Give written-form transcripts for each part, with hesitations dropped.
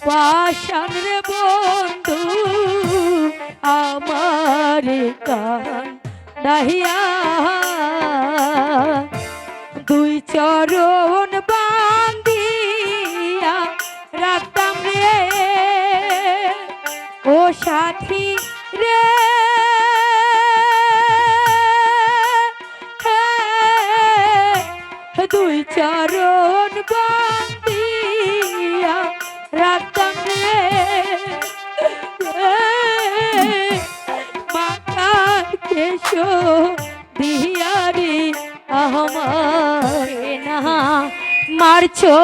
পাষাণ রে বন্ধু আমার কান দাহিয়া দুই চরণ বান্ধিয়া রাখতাম রে ও সাথী রে দুই চরণ বান্ধিয়া রাখতাম রে মাথার কেশ দিয়ারি আমারে না মারছো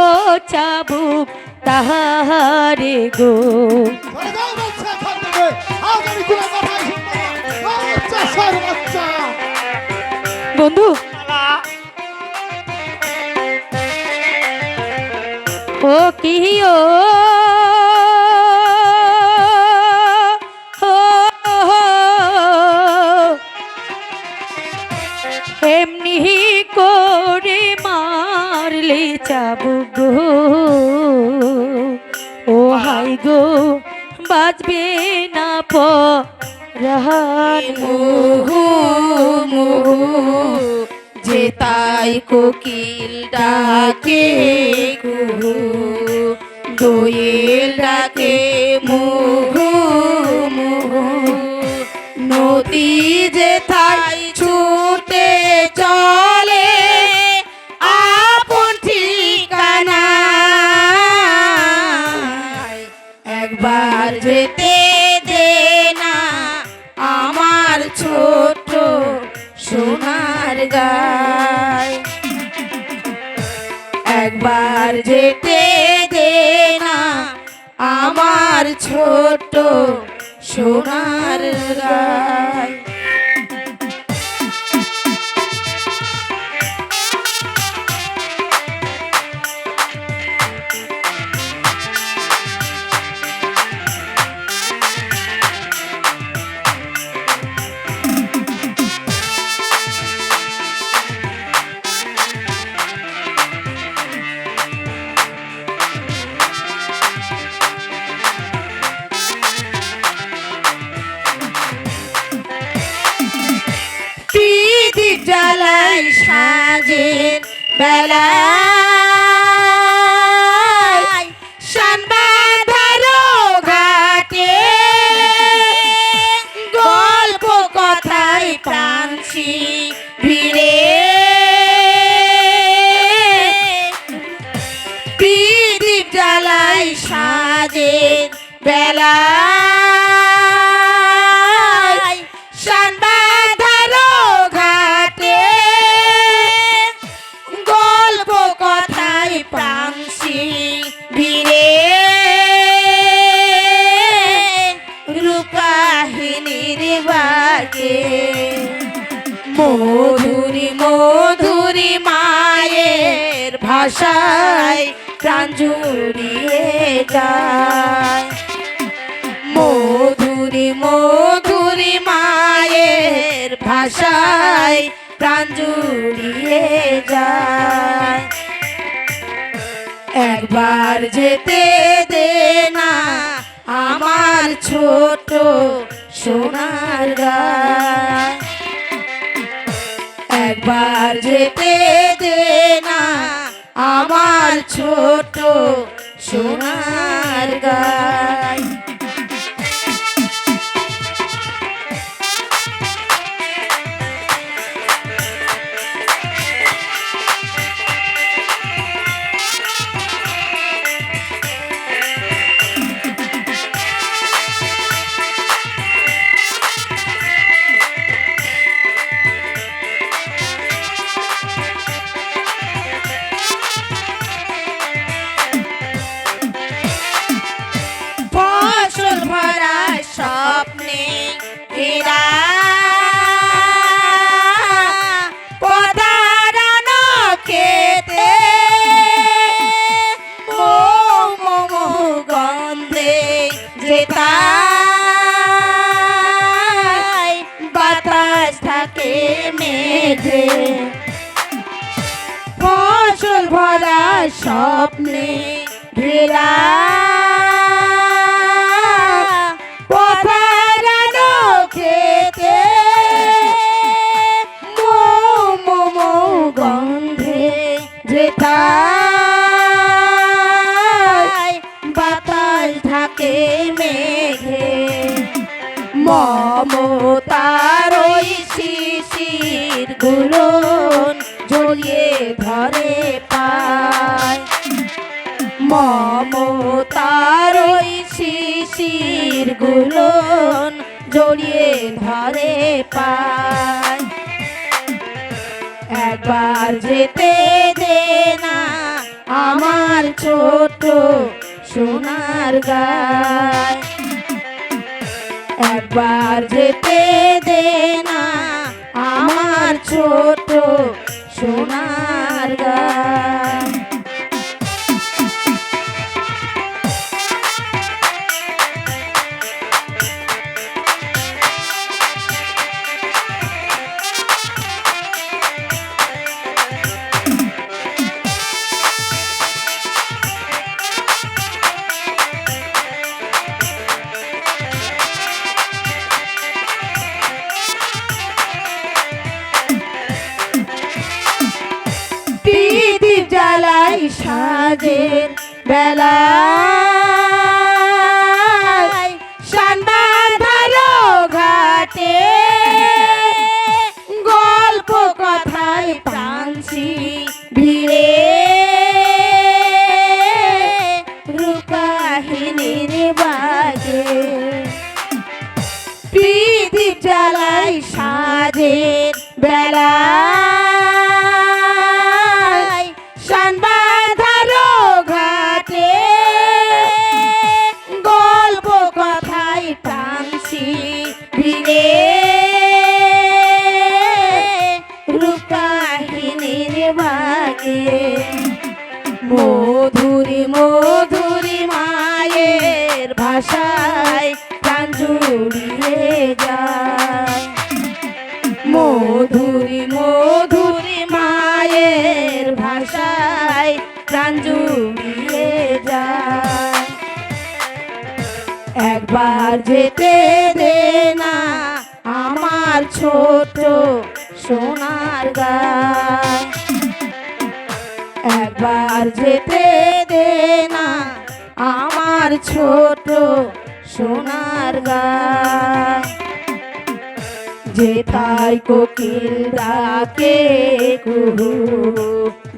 চাবুক তাহারে গো বন্ধু ও কি ও এমনি করে মারলে চাবুক গো ও হাই গো বাজবে না পরাণ মুহু মুহু যে তাই কোকিল ডাকে কুহু দোয়েল ডাকে মুহু মুহু নদী যে তাই ছুটে চলে আপন ঠিকানা একবার যেতে দে না আমার ছোট সোনার গায় একবার যেতে দে না আমার ছোট সোনার গায় জ্বালাই সাজের বেলায় শানবাঁধারো ঘাটে গল্প কথায় প্রাণসী ভিড়ে প্রদীপ জ্বালাই সাজের বেলায় শানবাঁধারো ঘাটে গল্প কথায় প্রাণসী ভিড়ে রূপকাহিনীর বাগে মধুরী মধুরী মায়ের ভাষায় প্রাণ জুড়িয়ে যায় মধুরী মধুরী মায়ের ভাষায় প্রাণ জুড়িয়ে যায় একবার যেতে দে না আমার ছোট সোনার গায় একবার যেতে দে না আমার ছোট সোনার গায় স্বপ্নে ঘেরা পদারানো খেতে গন্ধে যেতায় বাতাস থাকে মেঘে ফসল ভরা স্বপ্নে ঘেরা মমতার ওই শিশির গুলো জড়িয়ে ধরে পায়, মমতার ওই শিশির গুলো জড়িয়ে ধরে পায়। একবার যেতে দে না আমার ছোট সোনার গায়, একবার যেতে দে না আমার ছোট সোনার গায়। প্রদীপ জ্বালাই সাজের বেলায়, সান্দাধারো ঘাটে গল্প কথায় পানসি ভিড়ে, রূপকাহিনীর বাজে প্রদীপ জ্বালাই সাজের বেলায়, সান্দাধারো ঘাটে গল্প কথায় পানসি ভিড়ে, রূপকাহিনীর বাগে মধুরী মধুরী মায়ের ভাষায় প্রাণ জুড়িয়ে যায়, মধুরী মধুরী মায়ের ভাষায় প্রাণ জুড়িয়ে যায়। একবার যেতে দে না আমার ছোট সোনার গায়, একবার যেতে দে না আমার ছোট সোনার গায়। যেতাই কোকিল ডাকে কুহু,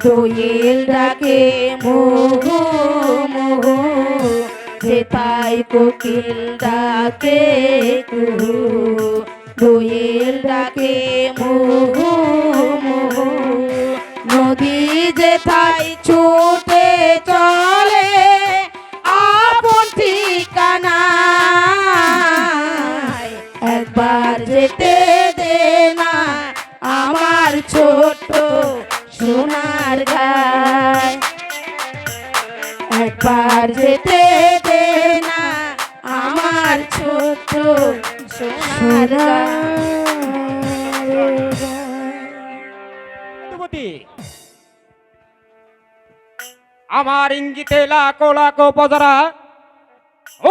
দোয়েল ডাকে মোহু মোহু, যেতাই কোকিল ডাকে কুহু, দোয়েল ডাকে মোহু মোহু, নদী যেথায় ছুটে চলে আপন ঠিকানায়, একবার যেতে দে না আমার ছোট সোনার গায়, একবার যেতে দে না আমার ছোট সোনার গায়। আমার ইঙ্গিতে লাখো লাখো প্রজারা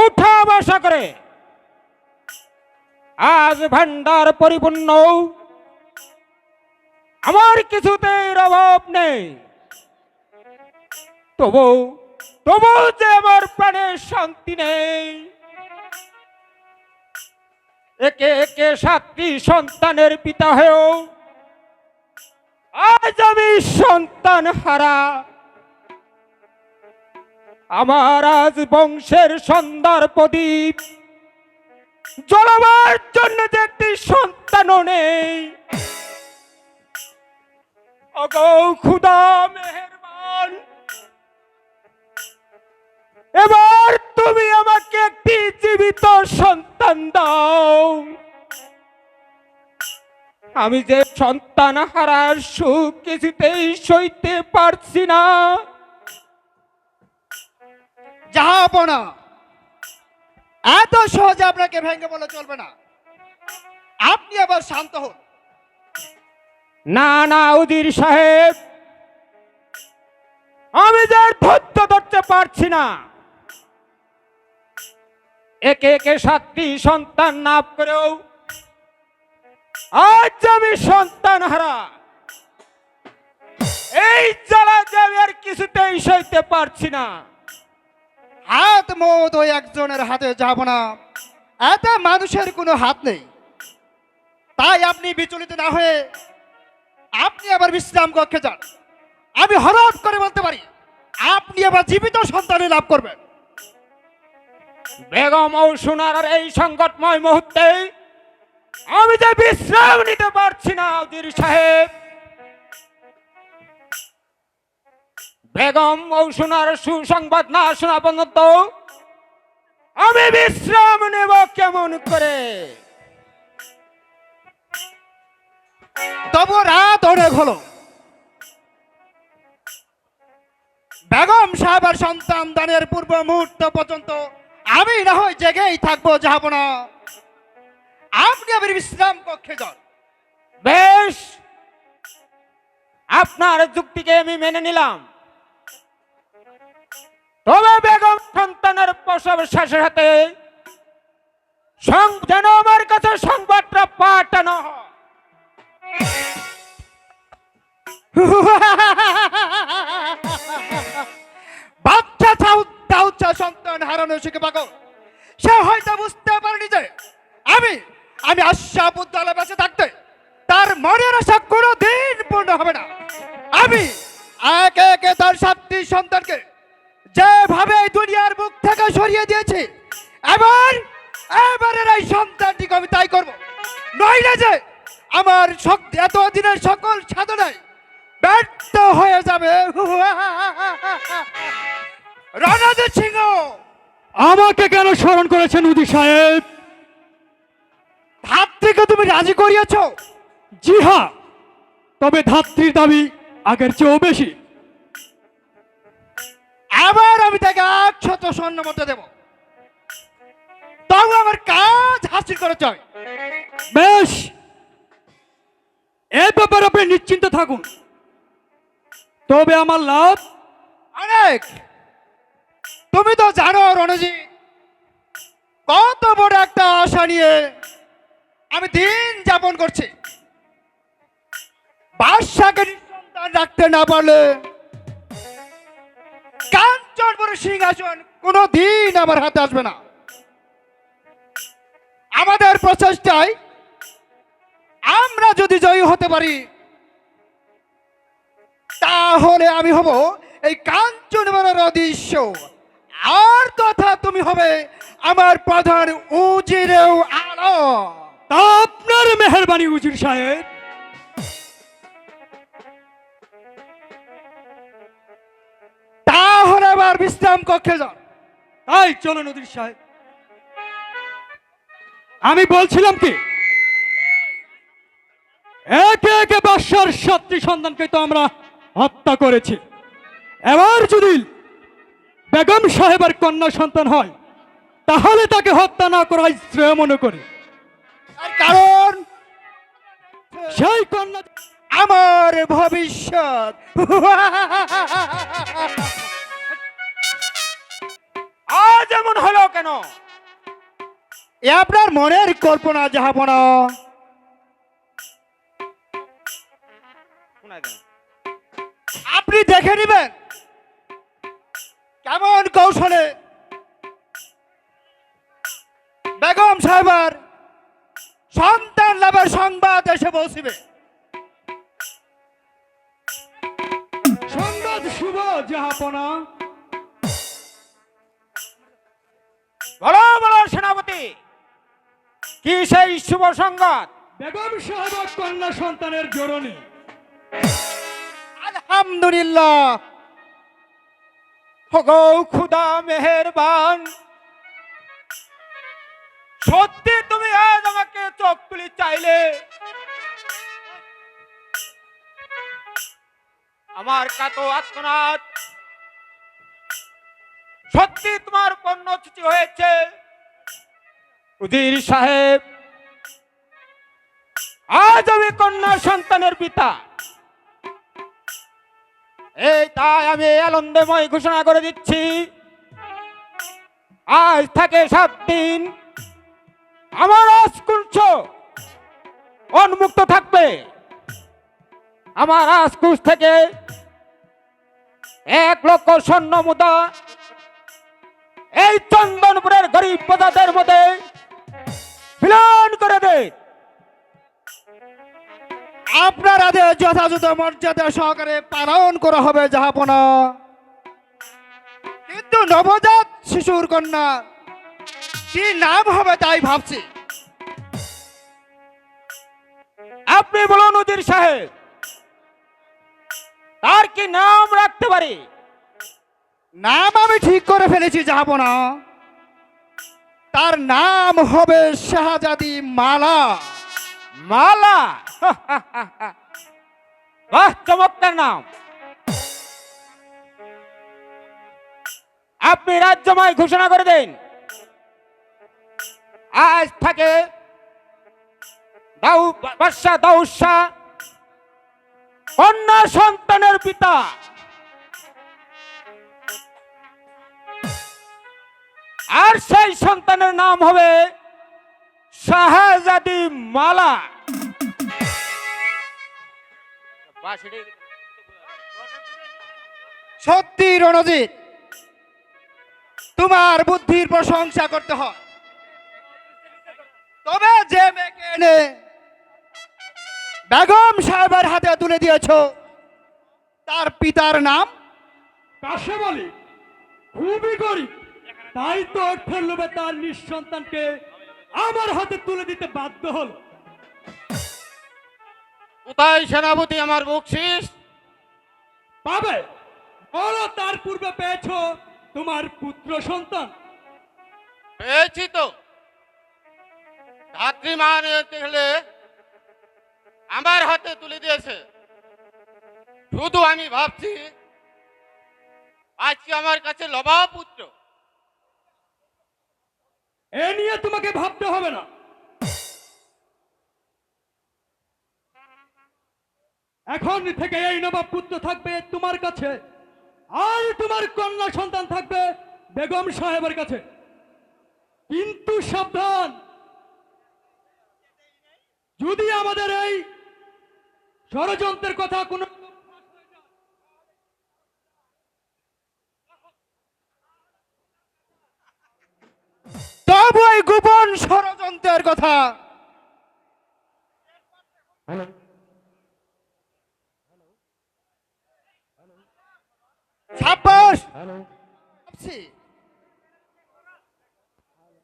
উঠা বসা করে, আজ ভান্ডার পরিপূর্ণ, আমার কিছুতেই অভাব নেই। তবু তবু যে আমার প্রাণের শান্তি নেই। একে একে 7টি সন্তানের পিতা হয়েও আজ আমি সন্তান হারা। আমার আজ বংশের সন্ধ্যার প্রদীপ জ্বলাবার জন্য যে একটি সন্তানও নেই। ওগো খুদা মেহেরবান, এবার তুমি আমাকে একটি জীবিত সন্তান দাও। আমি যে সন্তান হারার সুখ কিছুতেই সইতে পারছি না। জাহাপনা, এত সহজে আপনাকে ভেঙে বলে চলবে না। আপনি আবার শান্ত হন। না না উজির সাহেব, আমি যে আর ধৈর্য ধরতে পারছি না। একে একে 7টি সন্তান নাপ করেও আজ আমি সন্তান হারা। এই জ্বালা যে আমি আর কিছুতেই সইতে পারছি না। হাত মত ওই একজনের হাতে যাব না, এতে মানুষের কোনো হাত নেই। তাই আপনি বিচলিত না হয়ে আপনি আবার বিশ্রাম কক্ষে যান। আমি হঠাৎ করে বলতে পারি আপনি আবার জীবিত সন্তান লাভ করবেন। বেগম ও সোনার এই সংকটময় মুহূর্তে আমি যে বিশ্রাম নিতে পারছি না উজির সাহেব। বেগম ও সোনার সুসংবাদ না শোনা পর্যন্ত আমি বিশ্রাম নেব কেমন করে? তবু রাত অনেক হলো। বেগম সাহেবের সন্তান দানের পূর্ব মুহূর্ত পর্যন্ত আমি না হয় জেগেই থাকবো, যাব না। আপনি আবার বিশ্রাম কক্ষে যান। বেশ, আপনার যুক্তিকে আমি মেনে নিলাম। তবে বেগম সন্তানের প্রসব শেষের হাতে যেন আমার কাছে সংবাদটা পাঠানো হয়। বাচ্চা চাউচা সন্তান হারানো শিখে পাগল। সে হয়তো বুঝতে পারেনি যে আমি আশাবুদ্দালে বেঁচে থাকতে তার মনের আশা কোনোদিন পূর্ণ হবে না। আমি একে একে তার 7টি সন্তানকে যেভাবে এই দুনিয়ার বুক থেকে সরিয়ে দিয়েছি, এবারের এই সন্তানটিকে আমি তাই করব। নইলে যে আমার এতদিনের সকল সাধনায় ব্যর্থ হয়ে যাবে। রণজিৎ সিংহ, আমাকে কেন স্মরণ করেছেন উদি সাহেব? ধাত্রীকে তুমি রাজি করিয়েছ? জি হ্যাঁ, তবে ধাত্রীর দাবি আগের চেয়েও বেশি। আবার আমি তাকে 100 স্বর্ণ মুদ্রা দেব, তবু আমার কাজ হাসিল করে চাই। বেশ, এ ব্যাপারে আপনি নিশ্চিন্ত থাকুন। তবে আমার লাভ অনেক। তুমি তো জানো রণজিৎ, কত বড় একটা আশা নিয়ে আমি দিন যাপন করছি। বাদশাকে সন্তান রাখতে না পারলে কাঞ্চনপুর সিংহাসন কোনোদিন আমার হাতে আসবে না। আমাদের প্রচেষ্টায় আমরা যদি জয়ী হতে পারি, তাহলে আমি হব এই কাঞ্চনপুরের অদৃশ্য। আর কথা তুমি হবে আমার প্রধান উজিরেও আলো। তা আপনার মেহেরবানি উজির সাহেব। তাহলে আবার বিশ্রাম কক্ষে যান। তাই চলুন উজির সাহেব। আমি বলছিলাম কি, একে একে বাদশার 7টি সন্তানকে তো আমরা হত্যা করেছি। এবার যদি বেগম সাহেবের কন্যা সন্তান হয়, তাহলে তাকে হত্যা না করাই শ্রেয় মনে করি। তার কারণ সেই কন্যা আমার ভবিষ্যৎ। আজ এমন হলো কেন? এ আপনার মনের কল্পনা, যাহাপনা। আপনি দেখে নেবেন কেমন কৌশলে বেগম সাহেবার সন্তান লাভের সংবাদ এসে পৌঁছিবে। সংবাদ শুভ, জাহাপনা। বলো বলো সেনাপতি, কি সেই শুভ সংবাদ? বেগম সাহেবের কন্যা সন্তানের জরনি। আলহামদুলিল্লাহ। হগো খুদা মেহেরবান, সত্যি তুমি আজ আমাকে চোখ তুলি চাইলে। আমার কাতো আত্মনাথ সত্যি তোমার পণ্যচ্যুতি হয়েছে। উজির সাহেব, আজ আমি কন্যা সন্তানের পিতা। এই তাই আমি আনন্দময় ঘোষণা করে দিচ্ছি, আজ থেকে 7 দিন আমার রাজকুঞ্জ উন্মুক্ত থাকবে। আমার রাজকুঞ্জ থেকে 1 লক্ষ স্বর্ণ মুদ্রা এই চন্দনপুরের গরিব প্রজাদের মধ্যে প্লান করে দে। আপনার আদেশ যথাযথ মর্যাদা সহকারে পালন করা হবে জাহাপনা। কিন্তু নবজাত শিশুর কন্যা কি নাম হবে তাই ভাবছি। আপনি বলুন উজির সাহেব, তার কি নাম রাখতে পারি? নাম আমি ঠিক করে ফেলেছি জাহাপনা। তার নাম হবে শাহজাদি মালা। মালা? বাহ, চমৎকার নাম। আপনি রাজ্যময় ঘোষণা করে দেন, আজ থেকে বাদশাহ দাউদ শাহ কন্যা সন্তানের পিতা। আর সেই সন্তানের নাম হবে শাহজাদি মালা। সত্যি রণজিৎ, তোমার বুদ্ধির প্রশংসা করতে হয়। তবে যে মেয়েকে এনে বেগম সাহেবের হাতে তুলে দিয়েছো, তার পিতার নাম? কাশে বলি খুবই গরিব, তাই তো অর্থের লোভে তার নিঃসন্তানকে আমার হাতে তুলে দিতে বাধ্য হলো। কোথায় সেনাপতি আমার বকশিস? পাবে বলো, তার পূর্বে পেয়েছো তোমার পুত্র সন্তান। পেয়েছি তো। ধাত্রী মান হলে আমার হাতে তুলে দিয়েছে। শুধু আমি ভাবছি আজকে আমার কাছে লবা পুত্র। এ নিয়ে তোমাকে ভাবতে হবে না। এখন থেকে এই নবাব পুত্র থাকবে তোমার কাছে, আর তোমার কন্যা সন্তান থাকবে বেগম সাহেবের কাছে। কিন্তু সাবধান, যদি আমাদের এই ষড়যন্ত্রের কথা কোনো তবু এই গোপন ষড়যন্ত্রের কথা সাব্বাস। ভাবছি,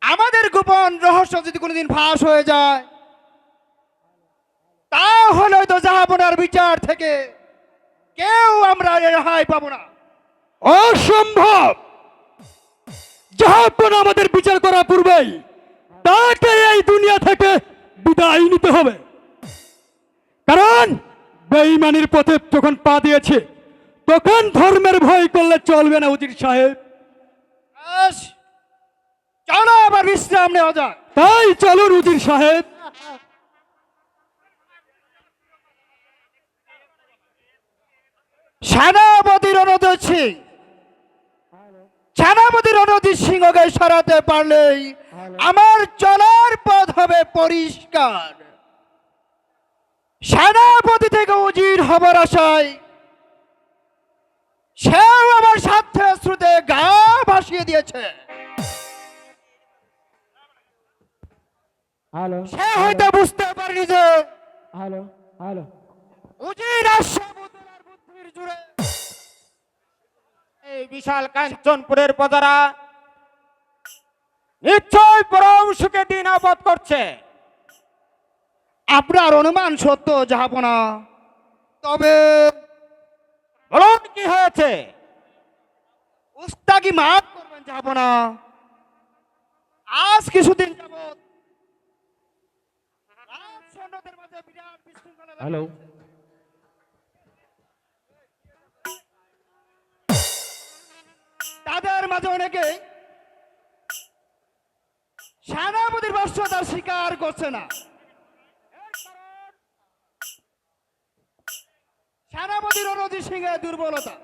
আমাদের গোপন রহস্য যদি কোনোদিন ফাঁস হয়ে যায়, তাহলে তো জাহাপনার বিচার থেকে কেউ আমরা রেহাই পাবো না। অসম্ভব। জাহাপনা আমাদের বিচার করার পূর্বেই তাকে এই দুনিয়া থেকে বিদায় নিতে হবে। কারণ বেঈমানির পথে যখন পা দিয়েছে, তখন ধর্মের ভয় করলে চলবে না উজির সাহেব। ব্যাস, চলো আবার বিশ্রাম নেওয়া যাক। তাই চলুন উজির সাহেব। সেনাপতি রণজিৎ সিং, সেনাপতি রণজিৎ সিংহকে সরাতে পারলেই আমার চলার পথ হবে পরিষ্কার। সেনাপতি থেকে উজির হবার আশায় সেও আমার সাথে শ্রুতে গা ভাসিয়ে দিয়েছে। সে হয়তো বুঝতে পারেনি যে উজির আশাবুদ্দৌলার বুদ্ধির জুড়ে এই বিশাল কাঞ্চনপুরের প্রজারা নিশ্চয় পরম সুখে দিন আবাদ করছে। আপনার অনুমান সত্য জাহাপনা। তবে বলুন কি হয়েছে? উস্তাকি মাফ করবেন জাহাপনা। আজ কিছুদিন যাবৎ রাজ সৈন্যদের মাঝে বিরাট বিশৃঙ্খলা দেখা দিয়েছে। তাদের মাঝে অনেকে সেনাপতির বর্ষতার স্বীকার করছে না। সেনাপতি রণজিৎ সিংহের দুর্বলতা।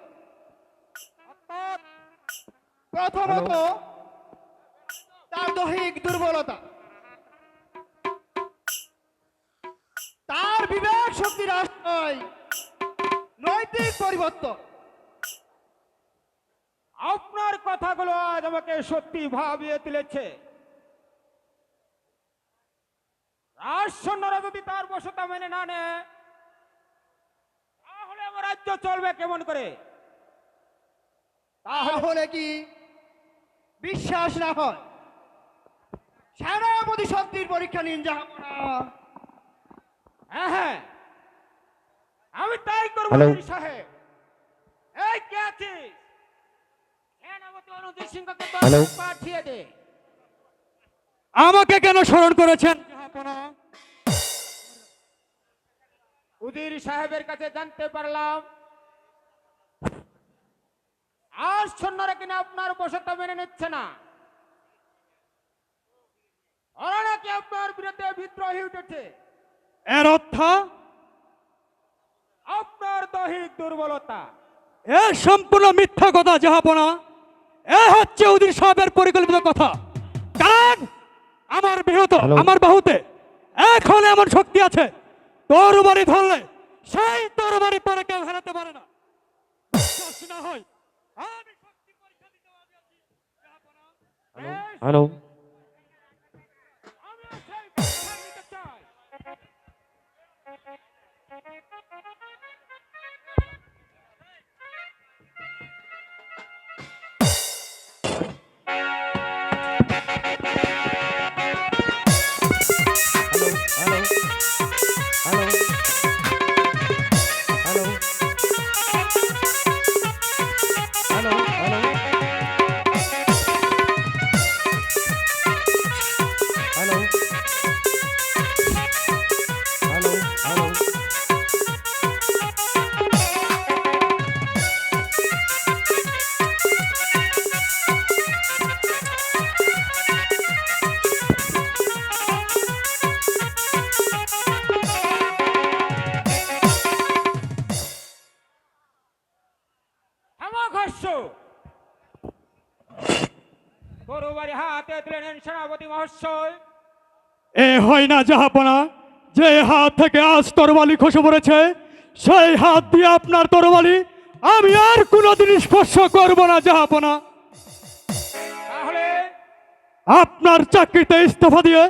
প্রথমত তার দৈহিক দুর্বলতা, তার বিবেক শক্তির আশ্রয়, নৈতিক পরিবর্তন। আপনার কথাগুলো আজ আমাকে সত্যি ভাবিয়ে তুলেছে। আর সৈন্যরা যদি তার বশতা মেনে না নেয় তাহলে আমার রাজ্য চলবে কেমন করে? তাহলে কি বিশ্বাস না হয় সেনাপতি শক্তির পরীক্ষা নিন জাহাপনা। হ্যাঁ হ্যাঁ, আমি তাই করবো উজির সাহেব। এই কে আছিস? সেনাপতি অনুজিৎ সিংহকে তোর পাঠিয়ে দে। আমাকে কেন স্মরণ করেছেন জাহাপনা? উজির সাহেবের কাছে জানতে পারলাম আর সৈন্যরা কিনা আপনার বশতা মেনে নিচ্ছে না। ওরা নাকি আপনার বিরুদ্ধে বিদ্রোহী উঠেছে। এর অর্থ আপনার দৈহিক দুর্বলতা। এ সম্পূর্ণ মিথ্যা কথা জাহাপনা। এ হচ্ছে উজির সাহেবের পরিকল্পিত কথা। কারণ আমার বাহুতে এখন এমন শক্তি আছে, তরবারি ধরলে সেই তরবারি পরে কেউ হারাতে পারে না। বিশ্বাস না হয় আমি শক্তি পরীক্ষা দিতে রাজি আছি জাহাপনা। হ্যালো, আমি সেই পরীক্ষা নিতে চাই। তরবারি হাতে তুলে নেন সেনাপতি মহাশয়। এ হয় না জাহাপনা। যে হাত থেকে আজ তরবারি খসে পড়েছে সেই হাত দিয়ে আপনার তরবারি আমি আর কোনোদিন স্পর্শ করব না জাহাপনা। তাহলে আপনার চাকরিতে ইস্তফা দিয়ে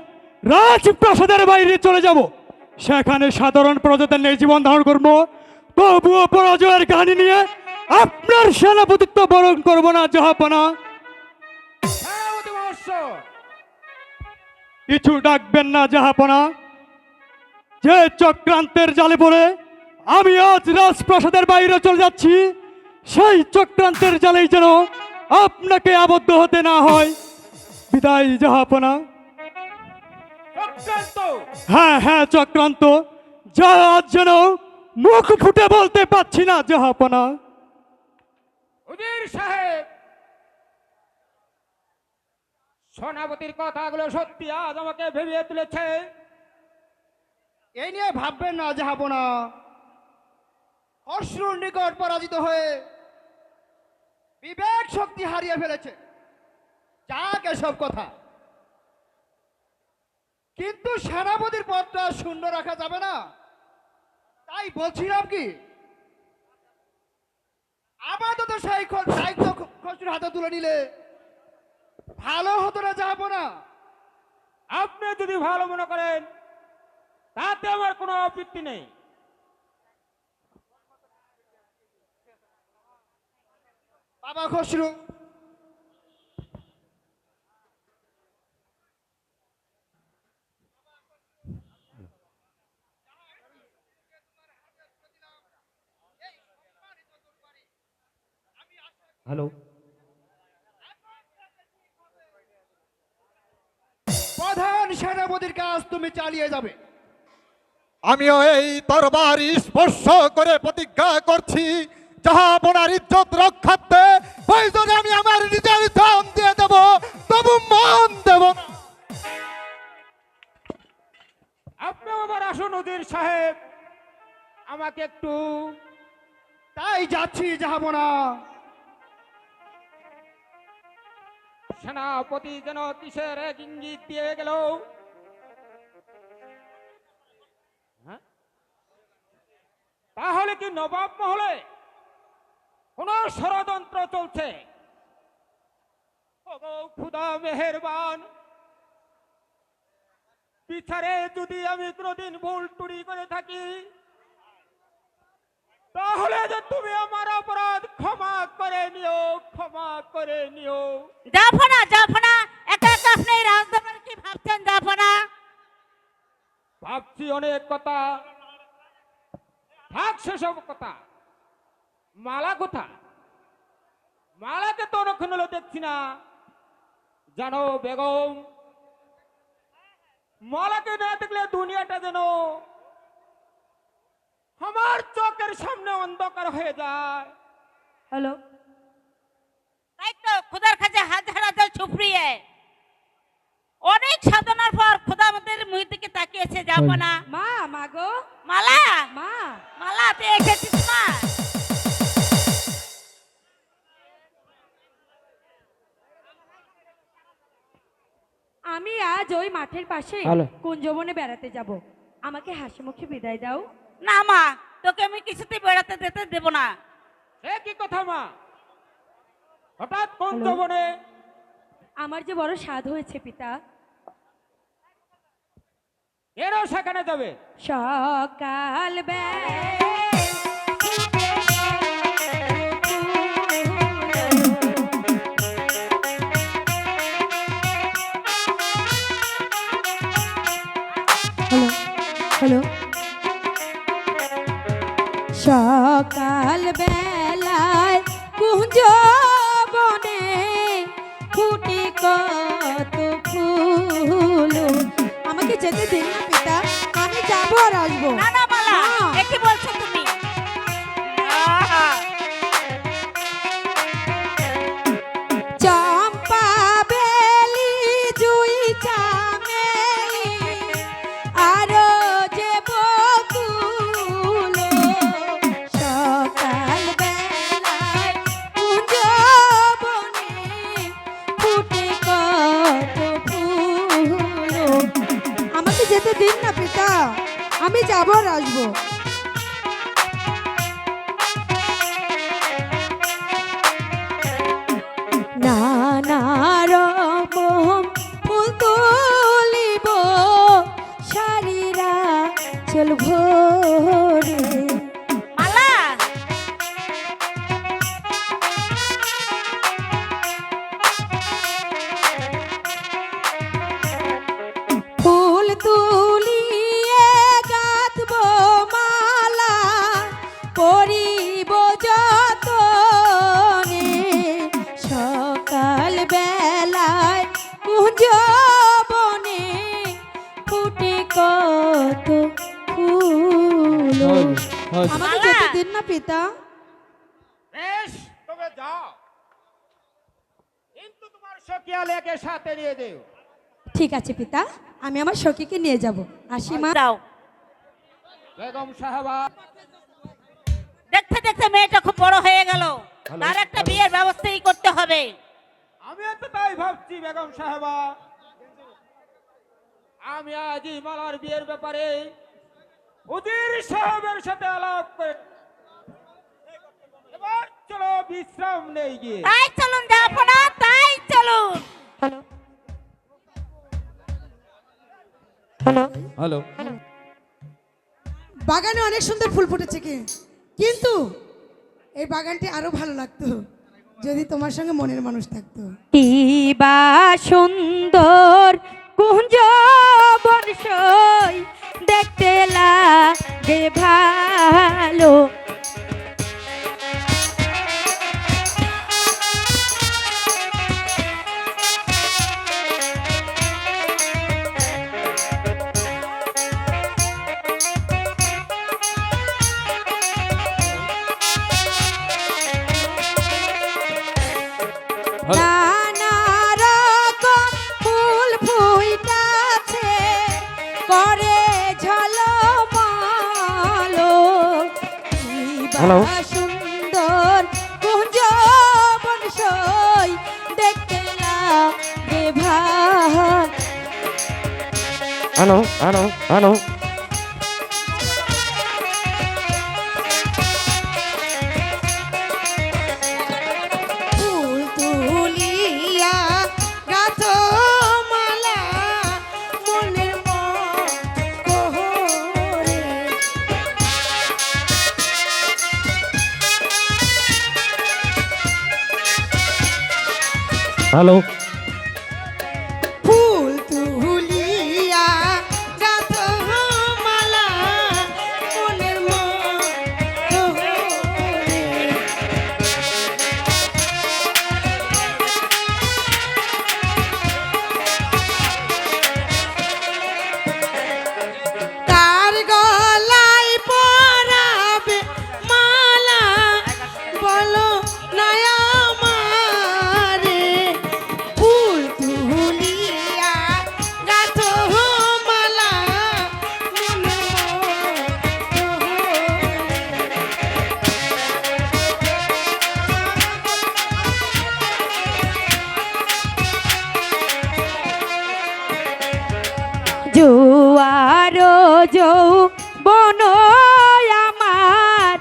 রাজপ্রাসাদের বাইরে চলে যাব। সেখানে সাধারণ প্রজাদের নিয়ে জীবন ধারণ করব। তবুও পরাজয়ের কাহিনী নিয়ে আপনার সেনাপতিত্ব বরণ করব না জাহাপনা। সেনাপতি মহাশয়, কিছু ডাকবেন না জাহাপনা। যে চক্রান্তের জালে পড়ে আমি আজ রাজপ্রাসাদের বাইরে চলে যাচ্ছি, সেই চক্রান্তের জালেই যেন আপনাকে আবদ্ধ হতে না হয়। বিদায় জাহাপনা। চক্রান্ত। হ্যাঁ হ্যাঁ, চক্রান্ত, যা আজ যেন মুখ ফুটে বলতে পারছি না জাহাপনা। উজির সাহেব, সেনাপতির কথাগুলো সত্যি আজ আমাকে ভেবিয়ে তুলেছে। এই নিয়ে ভাববেন না জাহাপনা। অশ্রুর নিকট পরাজিত হয়ে বিবেক শক্তি হারিয়ে ফেলেছে, যাক এসব কথা। কিন্তু সেনাপতির পদটা শূন্য রাখা যাবে না। তাই বলছিলাম কি, আপাতত সেই দায়িত্ব খসরুর হাতে তুলে নিলে ভালো হতো না জাহাপনা? আপনি যদি ভালো মনে করেন তাতে আমার কোনো আপত্তি নেই। বাবা খসরু, হ্যালো, প্রধান সেনাপতির কাজ তুমি চালিয়ে যাবে। আমিও এই তরবারি স্পর্শ করে প্রতিজ্ঞা করছি, জাহাপনার ইজ্জত রক্ষার্থে প্রয়োজনে আমি আমার নিজের জান দিয়ে দেব, তবু মান দেব না। আপনি আবার আসুন উজির সাহেব, আমাকে একটু। তাই যাচ্ছি জাহাপনা। সেনাপতি যেন কিসের এক ইঙ্গিত দিয়ে গেল। হ্যাঁ? তাহলে কি নবাব মহলে কোন ষড়যন্ত্র চলছে? ওগো খুদা মেহেরবান, বিচারে যদি আমি কোনোদিন ভুল টুরি করে থাকি, তাহলে যে তুমি আমার অপরাধ ক্ষমা করে নিও, ক্ষমা করে নিও। জাফনা জাফনা, একা একা আপনি এই রাজদরবার কি ভাবছেন জাফনা? ভাবছি অনেক কথা, থাক সেসব কথা। মালা কোথা? মালাকে তো অনেকক্ষণ হলো দেখছি না। জানো বেগম, মালাকে না দেখলে দুনিয়াটা যেন আমার চোখের সামনে অন্ধকার হয়ে যায়। হ্যালো, তাই তো খুদার কাছে হাজার হাজার শুকরিয়া। অনেক সাধনার পর খুদা আমাদের মুখ দিকে তাকিয়েছে জাফনা। মা, মা গো, মালা, মা। মালা তুই এসেছিস মা? আমি আজ ওই মাঠের পাশে কুঞ্জবনে বেড়াতে যাব। আমাকে হাসি মুখে বিদায় দাও। না মা, তোকে আমি কিছুতেই বেড়াতে যেতে দেব না। সে কি কথা মা? হঠাৎ কোন হ্যালো? যৌবনে? আমার যে বড় স্বাদ হয়েছে পিতা। এরও সেখানে যাবে? সকাল হ্যালো, সকাল বেলায় কুঞ্জ বনে ফুটি কত ফুল। আমাকে যেতে দিন না পিতা, আমি যাবো আর আসবো। না না মালা, মা। এ কি বলছো তুমি? আহা, চম্পা বেলি জুই চামেলি আরো যে বকুল, সকাল বেলায় কুঞ্জ বনে ফুটে কত ফুল। আমাকে যেতে দিন না পিতা, আমি যাবো আর আসবো। নানা রকম ফুল তুলিব শাড়িরা চল ভোরে। মালা, ফুল তুলিয়ে গাঁথব মালা, করিব যতনে সকাল বেলায় কুঞ্জ বনে ফুটে কত ফুল। আমাকে যেতে দিন না পিতা। বেশ, তবে যাও, কিন্তু তোমার সখিয়া লেকে সাথে নিয়ে দিও। ঠিক আছে পিতা, আমি আমার সখীকে নিয়ে যাব। আসি মা। যাও। বেগম সাহেবা, দেখতে দেখতে মেয়েটা খুব বড় হয়ে গেল, তার একটা বিয়ের ব্যবস্থাই করতে হবে। আমি তো তাই ভাবছি বেগম সাহেবা। আমি আজই মালার বিয়ের ব্যাপারে উজির সাহেবের সাথে আলাপ করে এবার চলো বিশ্রাম নেই গিয়ে। তাই চলুন জাফনা, তাই চলুন। হ্যালো, বাগানে অনেক সুন্দর ফুল ফুটেছে কিন্তু এই বাগানটি আরো ভালো লাগতো যদি তোমার সঙ্গে মনের মানুষ থাকতো। কি বা সুন্দর কুঞ্জ বনসই দেখতে লাগে ভালো। নানা রকম ফুল ফুইটাছে করে ঝলমলো। কি বা সুন্দর কুঞ্জ বনসই দেখতে লাগে ভালো। ফুল তুলিয়া গাথো মালা মনের হ্যালো ফুল তুলিয়া গাঁথ মালা মনের মোহরে। তার গলায় পরাবে মালা বলো নয়া মারে ফুল তুলিয়া গাঁথ মালা জোয়ার যৌবন আমার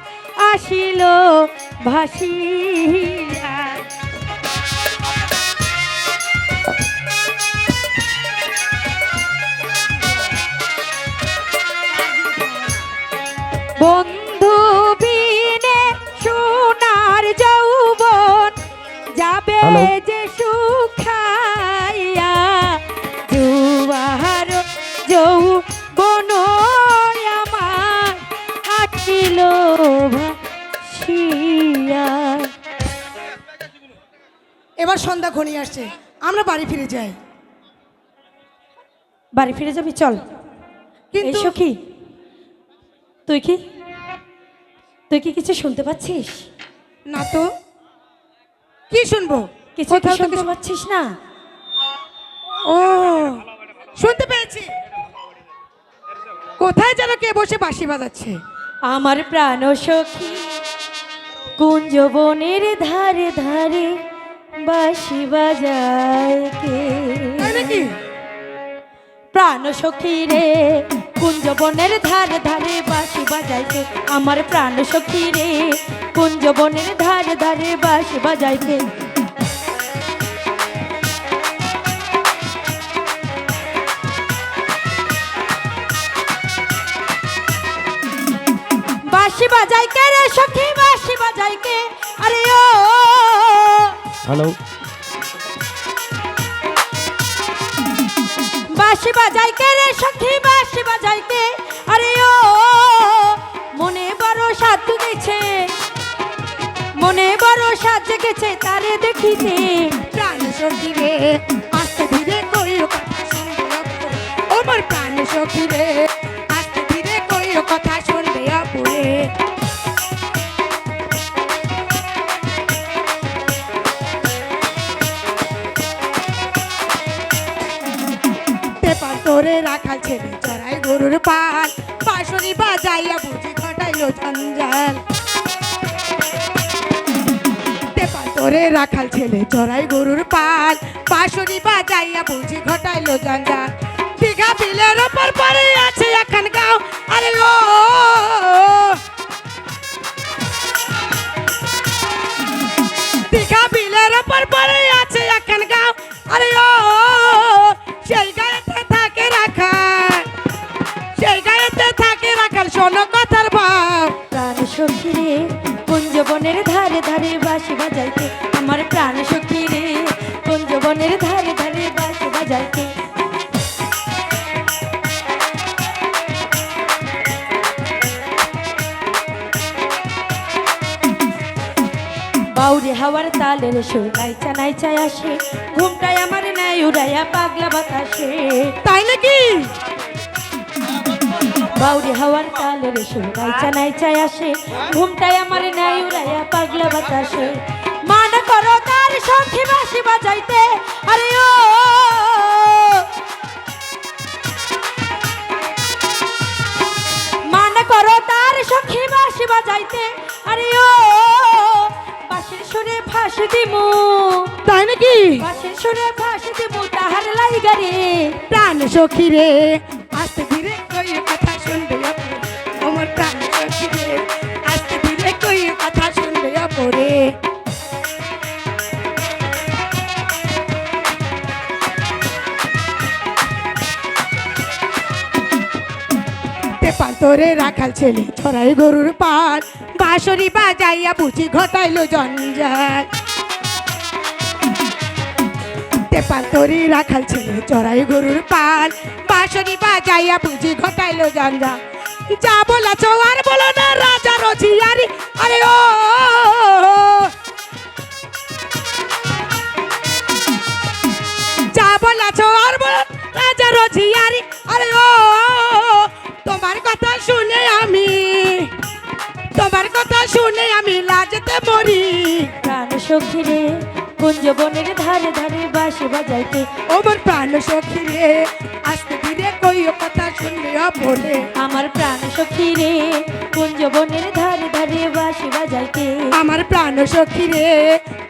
আসিল ভাসিয়া, বন্ধু বিনে সোনার যৌবন যাবে হ্যালো। যে সুখাইয়া, জোয়ার যৌবন আমার আটিল ভাসিয়া। এবার সন্ধ্যা ঘনিয়ে আসছে, আমরা বাড়ি ফিরে যাই। বাড়ি ফিরে যাবি, চল। কিন্তু এই সখী, তুই কি কিছু শুনতে পাচ্ছিস? না তো, কি শুনবো? কিছু কি কোথাও তো শুনতে কিছু- পাচ্ছিস না? ও, শুনতে পেয়েছি, কোথায় যেন কে বসে বাঁশি বাজাচ্ছে। আমার প্রাণ সখী কুঞ্জবনের ধারে ধারে বাঁশি বাজায় কে? তাই নাকি? প্রাণ সখী রে কুঞ্জবনের ধারে ধারে বাঁশি বাজায় কে? আমার প্রাণ সখী রে কুঞ্জবনের ধারে ধারে বাঁশি বাজায় কে? বাঁশি বাজায় কে রে সখী, বাঁশি বাজায় কে? আরে ও হ্যালো বাঁশি বাজায় কে রে সখী, বাঁশি বাজায় কে? আরে ও মনে বড় সাধ গেছে, মনে বড় সাধ জেগেছে তারে দেখিতে। প্রাণ সখী রে আস্তে ধীরে কইও কথা শুনবে অপুরে। আমার প্রাণ সখী রে আস্তে ধীরে কইও কথা শুনবে অপুরে। পেপার তোরে রাখাল ছেলে চড়াই গরুর পাল, বাঁশরি বাজাইয়া বুঝি ঘটাইলো জঞ্জাল। পেপার তোরে রাখাল ছেলে চড়াই গরুর পাল, বাঁশরি বাজাইয়া বুঝি ঘটাইলো জঞ্জাল। দীঘা বিলের ওপর পরে আছে এখন গাঁও, আরে ও দীঘা বিলের ওপর পরে আছে এখন গাঁও, আরে ও সেই গায়েতে থাকে রাখাল, সেই গায়েতে থাকে রাখাল, শোনো কথার ভাব। প্রাণ সখী রে কুঞ্জবনের ধারে ধারে বাঁশি বাজায় কে? আমার প্রাণ সখী রে কুঞ্জবনের ধারে ধারে বাঁশি বাজায় কে? বাউরে হাওয়ার তালের সুর নাইচা নাইচায় আসে, ঘুমটায় আমার নাই উড়াইয়া পাগলা বাতাসে। তাই নাকি? বাউরে হাওয়ার তালের সুর নাইচা নাইচায় আসে, ঘুমটায় আমার নাই উড়াইয়া পাগলা বাতাসে। মান করো তার সখী বাঁশি বাজাইতে, আরে ও মান করো তার সখী বাঁশি বাজাইতে, আরে ও বাঁশির সুরে ফাঁসি দিমু, তাই নাকি? বাঁশির সুরে ফাঁসি দিমু তাহার লাইগা রে। প্রাণ সখী রে আস্তে ধীরে কইও কথা শুনবে অপুরে। আমার প্রাণ সখী রে আস্তে ধীরে কইও কথা শুনবে অপুরে। পেপার তোরে রাখাল ছেলে ছড়াই গরুর পাল, বাঁশরি বাজাইয়া বুঝি ঘটাইলো জঞ্জাল। হইতে পান্তরি রাখাল ছেলে চড়াই গরুর পাল বাঁশরি বাজাইয়া বুঝি ঘটাইলো জঞ্জাল যা বলেছ আর বলো না রাজা রচিয়ারি আরে ও যা বলেছ আর বলো রাজা রচিয়ারি আরে ও তোমার কথা শুনে আমি লাজতে মরি প্রাণ সখী রে কুঞ্জ বনের ধারে ধারে বাঁশি বাজাইতে ওমর প্রাণ সখী রে আস্তে ধীরে কইও কথা শুনবে বলে আমার প্রাণ সখী রে কুঞ্জ বনের ধারে ধারে বাঁশি বাজাইতে আমার প্রাণ সখী রে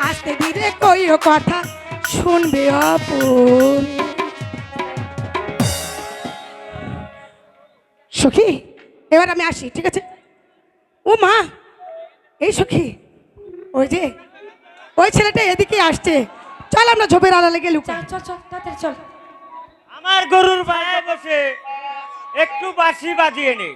আস্তে ধীরে কইও কথা শুনবে অপন সখী এবার আমি আসি ঠিক আছে ও মা এই সখী ওই ছেলেটা এদিকে আসছে চল আমরা ঝোপের আড়ালে গিয়ে লুকাই চল চল তাড়াতাড়ি চল আমার গরুর পায়ে বসে একটু বাঁশি বাজিয়ে নে।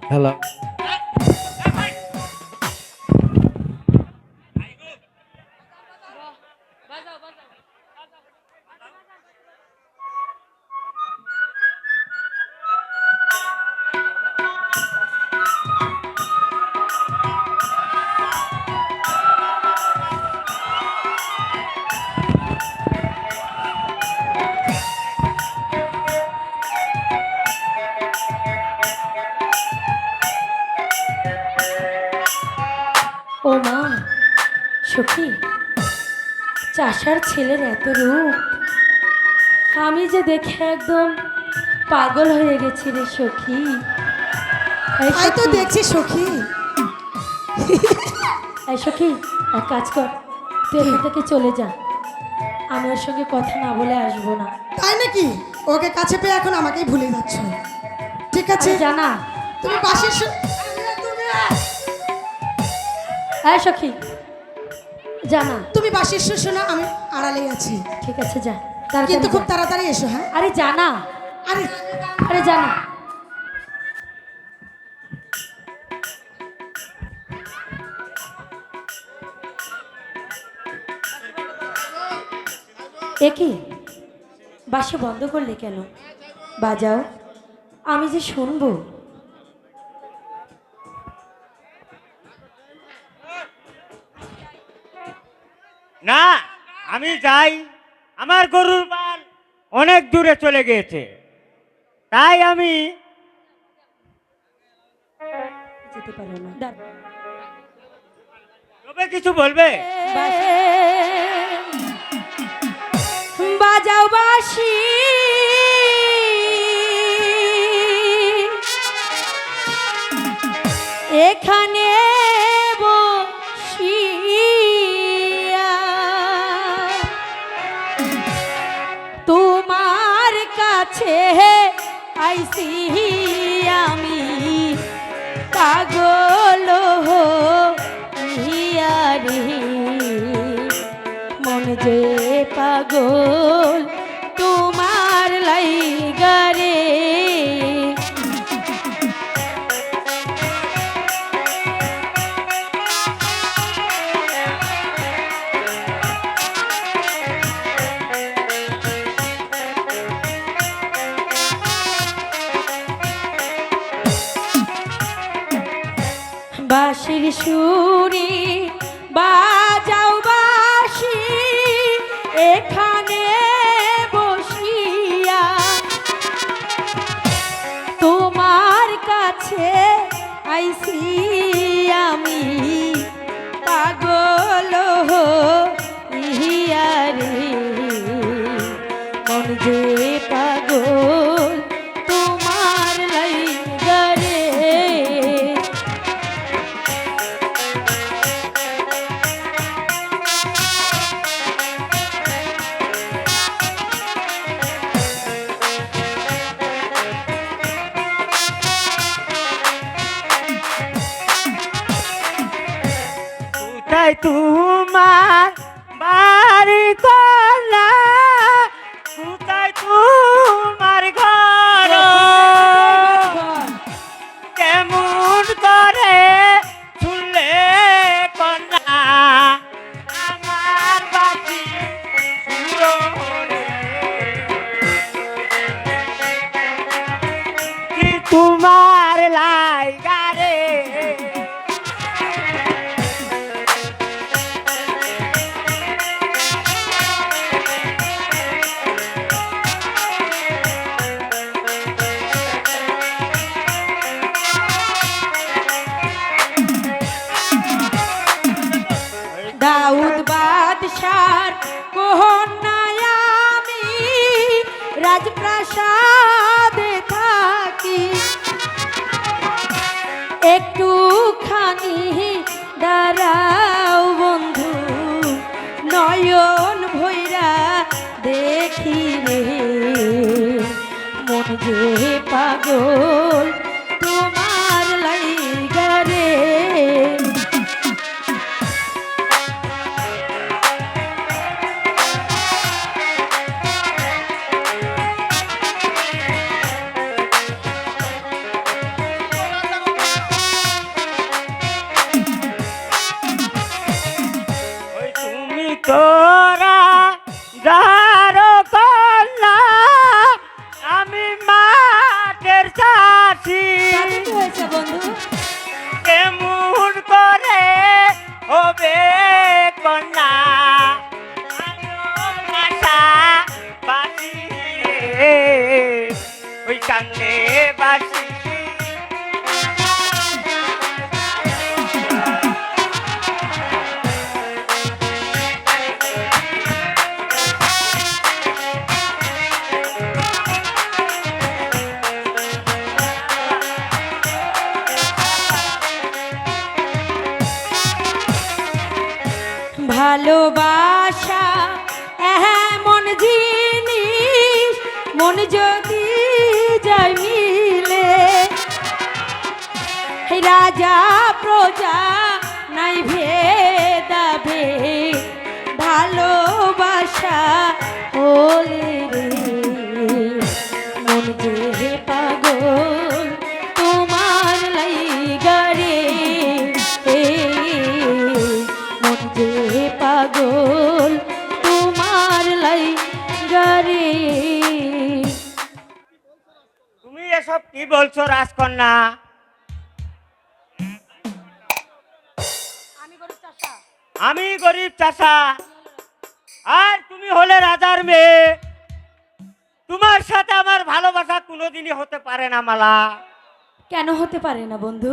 হ্যালো ও মা সখী চাষার ছেলের এত রূপ আমি যে দেখে একদম পাগল হয়ে গেছি রে সখী এই তাই তো সখী, দেখছি সখী এই সখী এক কাজ কর তুই এখান থেকে চলে যা আমি ওর সঙ্গে কথা না বলে আসবো না তাই নাকি ওকে কাছে পেয়ে এখন আমাকেই ভুলে যাচ্ছ ঠিক আছে আরে জানা তুমি বাসের এই সখী জানা তুমি বাসের শোনা আমি আড়ালেই আছি ঠিক আছে যা কিন্তু তাড়াতাড়ি খুব যা। তাড়াতাড়ি এসো হ্যাঁ আরে জানা আরে আরে জানা একই বাসে বন্ধ করলে কেন বাজাও আমি যে শুনবো না আমি যাই, আমার গরুর পাল অনেক দূরে চলে গিয়েছে, তাই আমি যেতে পারো না তবে কিছু বলবে? বাজাও বাসি এখানে বসিয়া তোমার কাছে আইসি আমি পাগল হইয়া রে মন যে পাগল তোমার লাইগা রে বাঁশির সুরে বাজাও বাঁশি এখানে বসিয়া তোমার কাছে আইসি কোথায় তোমার বাড়ি কলা, কোথায় তোমার ঘর, কেমন করে শুনলে কন্যা আমার বাকি কি তোমার লাইগারে দাউদ বাদশার কন্যায় আমি রাজপ্রাসাদে থাকি, একটুখানি দাঁড়াও বন্ধু, নয়ন ভৈরা দেখি রে, মন যে পাগল তোমার লাইগা রে। ওই তুমি তোরা যারো কল্লা, আমি মাঠের চাষি, তাতে কি হয়েছে বন্ধু? কেমন করে হবে কন্যা ভালোবাসা বাসি রে, ওই কান্দে বাসি ভালোবাসা এমন জিনিস, মন যদি যায় মিলে, রাজা প্রজা নাই ভেদাবে, ভালোবাসা হলে রে, মন যে পাগল তোমার লাইগা রে, মন যে পাগল তোমার লাইগা রে। তুমি এসব কি বলছো রাজকন্যা? আমি গরিব চাষা আর তুমি হলে রাজার মেয়ে, তোমার সাথে আমার ভালোবাসা কোনোদিনই হতে পারে না মালা। কেন হতে পারে না বন্ধু?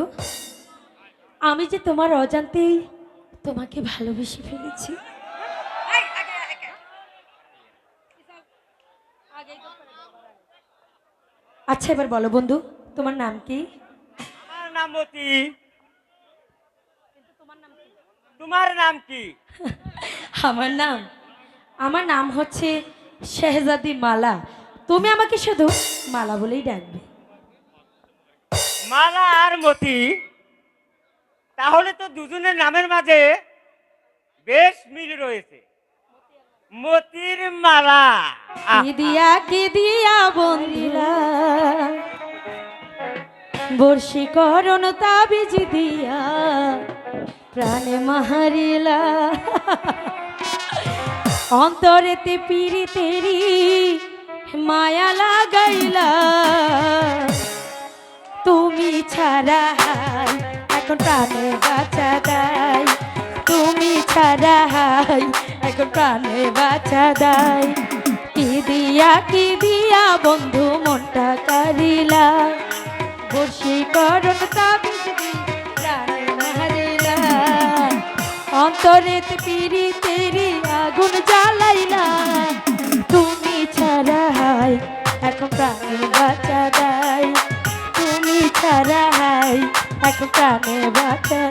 আমি যে তোমার অজান্তেই তোমাকে ভালোবেসে ফেলেছি। আচ্ছা এবার বলো বন্ধু, তোমার নাম কি? আমার নাম মতি, তোমার নাম কি? আমার নাম হচ্ছে শেহজাদি মালা। তুমি আমাকে শুধু মালা বলেই ডাকবে। মালা আর মতি, তাহলে তো দুজনের নামের মাঝে বেশ মিল রয়েছে। মতির মালা, কি দিয়া বন্দিলা, বর্ষীকরণ তাবিজ দিয়া প্রাণে মাহারিলা, অন্তরেতে পিড়ি তেরি মায়া লাগাইলা, তুমি ছাড়া এখন প্রাণে বাঁচা দেয়, তুমি ছাড়া এখন প্রাণে বাঁচা দেয়, কি দিয়া বন্ধু মনটা কারিলা, বর্ষীকরণ তাবিজ প্রাণে মারিলা, অন্তরেতে পিড়ি তেরি আগুন জ্বালাইলা, তুমি ছাড়া এখন প্রাণে বাঁচা দেয়, তুমি ছাড়া এখন প্রাণে বাঁচা।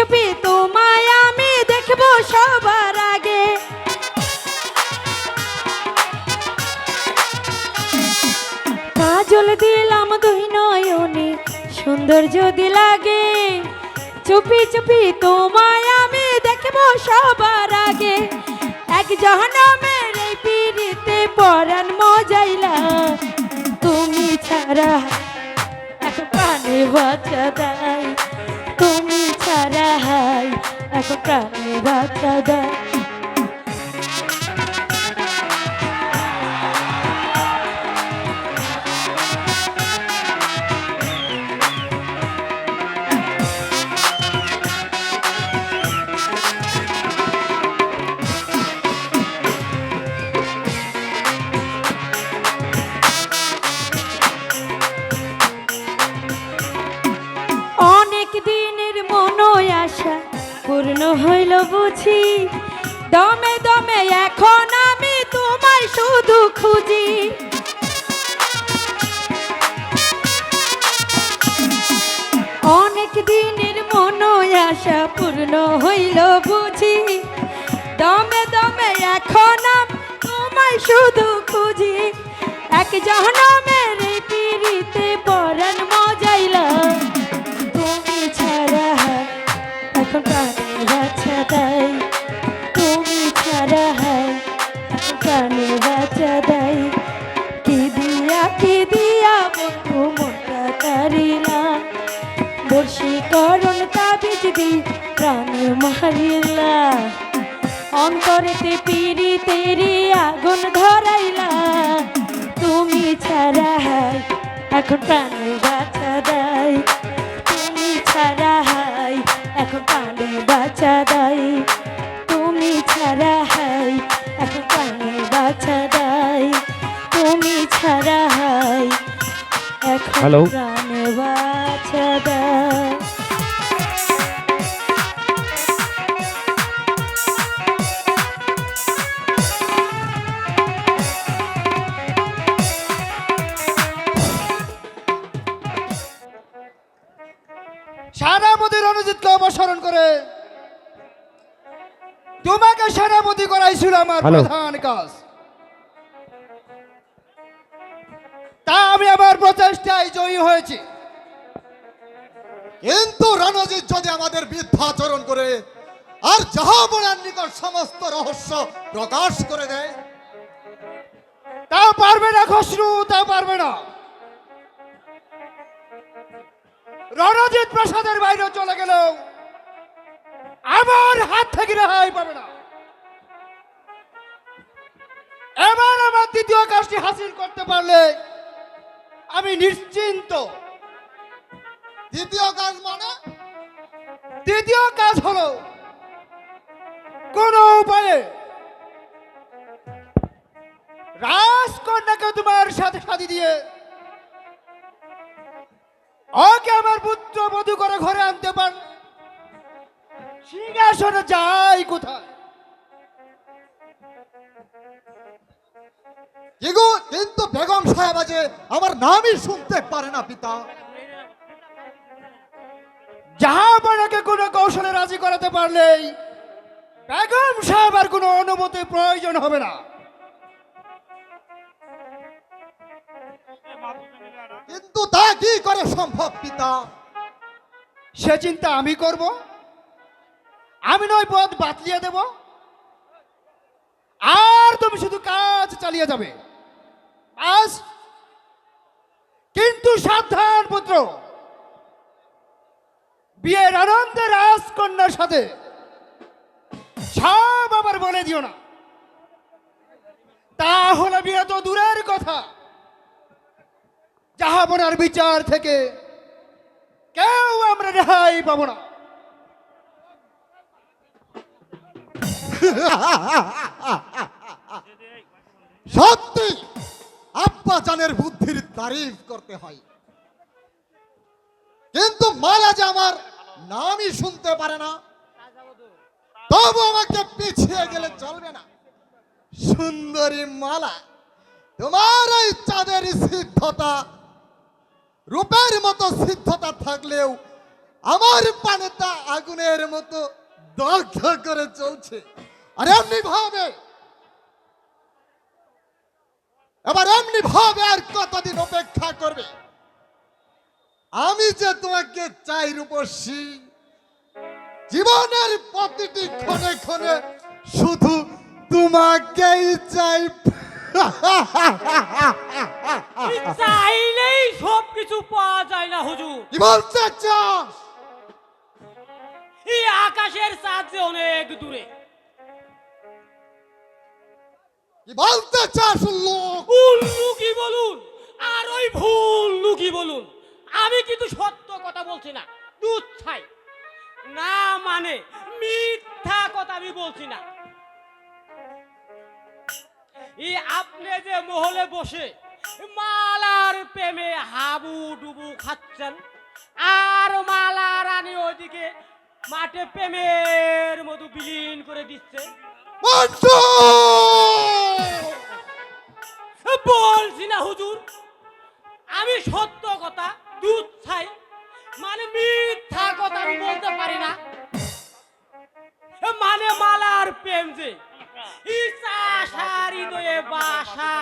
চুপি তোমায় আমি দেখবো সবার আগে। কাজল দিলাম দুই নয়নে সুন্দর যদি লাগে, চুপি চুপি তোমায় আমি দেখবো সবার আগে। এক জহনমের এই পিড়িতে পরাণ মজাইলা, তুমি ছাড়া এখন প্রাণে বাঁচা দেয়, তুমি ছাড়া হাই এখন প্রাণে বাঁচা দেয়। অনেক দিনের মনোয় আশা পূর্ণ হইল বুঝি, দমে দমে এখন আমি তোমায় শুধু খুঁজি। অনেক দিনের মনোয় আশা পূর্ণ হইল বুঝি, দমে দমে এখন আমি তোমায় শুধু খুঁজি। এক জহনমের এই পিড়িতে পরাণ মজাইলা, তুমি ছাড়া এখন প্রাণে বাঁচা দেয়, তুমি ছাড়া এখন প্রাণে বাঁচা দেয়। কি দিয়া বন্ধু মনটা তারিলা, বশীকরণ তাবিজ দি প্রাণে মারিলা। অন্তরেতে পিড়িতেরি আগুন ধরাইলা, তুমি ছাড়া এখন প্রাণে বাঁচা দেয়, তুমি ছাড়া এখন প্রাণে বাঁচা দেয়, তুমি ছাড়া এখন প্রাণে বাঁচা দেয়, তুমি ছাড়া এখন হ্যালো। প্রাণে বাঁচা দেয়। সেনাপতি রণজিৎকে অপসারণ করে তোমাকে সেনাপতি করাইছিল আমার হ্যালো। প্রধান কাজ। তা আমি আমার প্রচেষ্টায় জয়ী হয়েছি। কিন্তু রণজিৎ যদি আমাদের মিথ্যাচরণ করে আর জাহাপনার নিকট সমস্ত রহস্য প্রকাশ করে দেয়, তা পারবে না খসরু, তা পারবে না। রণজিৎ প্রাসাদের বাইরে চলে গেল আমার হাত থেকে রেহাই পাবে না। এবার আমার দ্বিতীয় কাজটি হাসিল করতে পারলে আমি নিশ্চিন্ত। দ্বিতীয় কাজ মানে? দ্বিতীয় কাজ হলো কোন উপায়ে রাজকন্যাকে তোমার সাথে সাথে দিয়ে ওকে আমার পুত্র বধূ করে ঘরে আনতে পার, সিংহাসনে যাই কোথায়। কিন্তু বেগম সাহেব যে আমার নামই শুনতে পারে না পিতা। জাহাপনাকে কোনো কৌশলে রাজি করাতে পারলেই বেগম সাহেব আর কোনো অনুমতির প্রয়োজন হবে না। কিন্তু তা কি করে সম্ভব পিতা? সে চিন্তা আমি করব। আমি নয় পথ বাতলিয়ে দেব, আর তুমি শুধু কাজ চালিয়ে যাবে আজ। কিন্তু সাবধান পুত্র, বিয়ের আনন্দে রাজকন্যার সাথে সব আবার বলে দিও না, তাহলে বিয়ে তো দূরের কথা, জাহাপনার বিচার থেকে কেউ আমরা রেহাই পাবো না। সত্যি আব্বা জানের বুদ্ধির তারিফ করতে হয়, কিন্তু মালা যে আমার নামই শুনতে পারে না, তবু আমাকে পিছিয়ে গেলে চলবে না। সুন্দরী মালা, তোমার এই চাঁদের সিদ্ধতা, রূপের মতো সিদ্ধতা থাকলেও আমার পানেটা আগুনের মতো দগ্ধ করে চলছে। আর এমনি ভাবে আর কতদিন অপেক্ষা করবে? আমি যে তোমাকে চাই রূপসী, জীবনের প্রতিটি ক্ষণে ক্ষণে শুধু তোমাকেই চাই। চাইলেই সব কিছু পাওয়া যায় না হুজুর। কি বলতে চাস? এই আকাশের চাঁদ যে অনেক দূরে। কি বলতে চাস লোক? উল্লু কি বলুন আর ওই ভুল কি বলুন, আমি কিন্তু সত্য কথা বলছি না, দুধ ছাই না মানে মিথ্যা কথা আমি বলছি না। এই আপনি যে মহলে বসে মালার প্রেমে হাবু ডুবু খাচ্ছেন, আর মালা রানী ওইদিকে মাঠে প্রেমের মধু বিলীন করে দিচ্ছে, মন্টু! বলছি না হুজুর, আমি সত্য কথা দুধ ছাই মানে মিথ্যা কথা আমি বলতে পারি না। মানে মালার প্রেম যে ইচ্ছার হৃদয়ে বাসা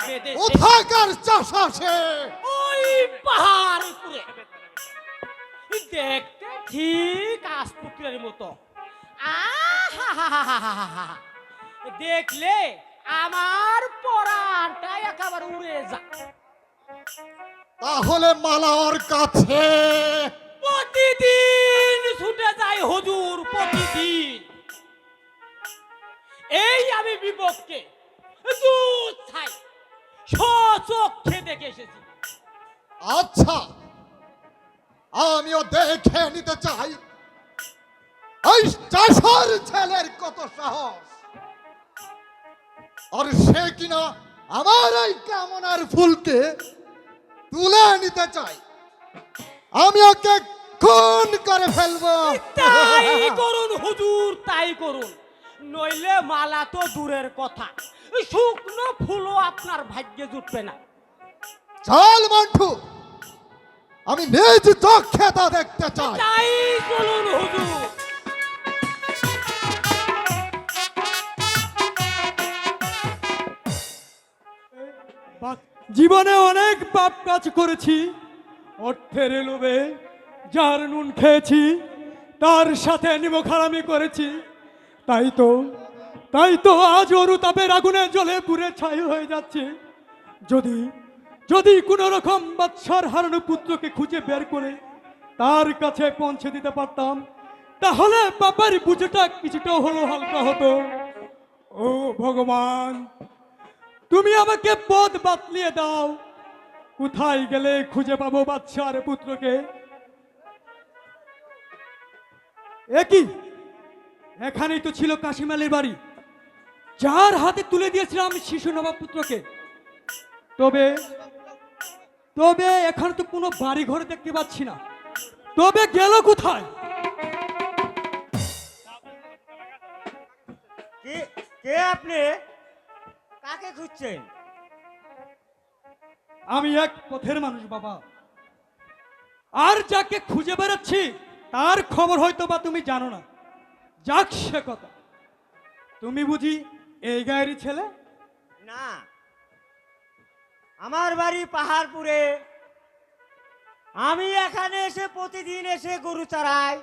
বেঁধেছে কোথাকার চাষা সে? ওই পাহাড় উপরে, দেখতে ঠিক আসপুকুরের মতো। আহা, দেখলে আমার পরানটা একেবারে উড়ে যায়। তাহলে মালা ওর কাছে প্রতিদিন ছুটে যায় হুজুর, প্রতিদিন। এই আমি বিপক্ষে দুধ ছাই চোখে দেখে এসেছি। আচ্ছা, আমিও দেখে নিতে চাই ওই চাষার ছেলের কত সাহস, আর সে কিনা আমার এই কামনার ফুলকে তুলে নিতে চাই। আমি ওকে খুন করে ফেলবো। তাই করুন হুজুর, তাই করুন, নইলে মালা তো দূরের কথা, শুকনো ফুলও আপনার ভাগ্যে জুটবে না। চল মন্টু, আমি নিজ চোখে তা দেখতে চাই। তাই চলুন হুজুর। জীবনে অনেক পাপ কাজ করেছি, অর্থের লোভে যার নুন খেয়েছি তার সাথে নিমখ হারামি করেছি, তাই তো আজ অরুতাপের আগুনে জ্বলে পুড়ে ছাই হয়ে যাচ্ছে। যদি কোনো রকম বাদশার হারানো পুত্রকে খুঁজে বের করে তার কাছে পৌঁছে দিতে পারতাম, তাহলে বাবার বুঝেটা কিছুটা হলো হালকা হতো। ও ভগবান, তুমি আমাকে পথ বাতলিয়ে দাও, কোথায় গেলে খুঁজে পাবো বাদশার পুত্রকে? একই এখানেই তো ছিল কাশিম আলীর বাড়ি, যার হাতে তুলে দিয়েছিলাম শিশু নবাব পুত্রকে। তবে এখানে তো কোনো বাড়ি ঘরে দেখতে পাচ্ছি না, তবে গেল কোথায়? কে আপনি? কাকে খুঁজছেন? আমি এক পথের মানুষ বাবা, আর যাকে খুঁজে বেড়াচ্ছি তার খবর হয়তো বা তুমি জানো না। যাক সে কথা, তুমি বুঝি এই গায়েরই ছেলে? না, আমার বাড়ি পাহাড়পুরে। আমি এখানে এসে প্রতিদিন এসে গরু চড়াই।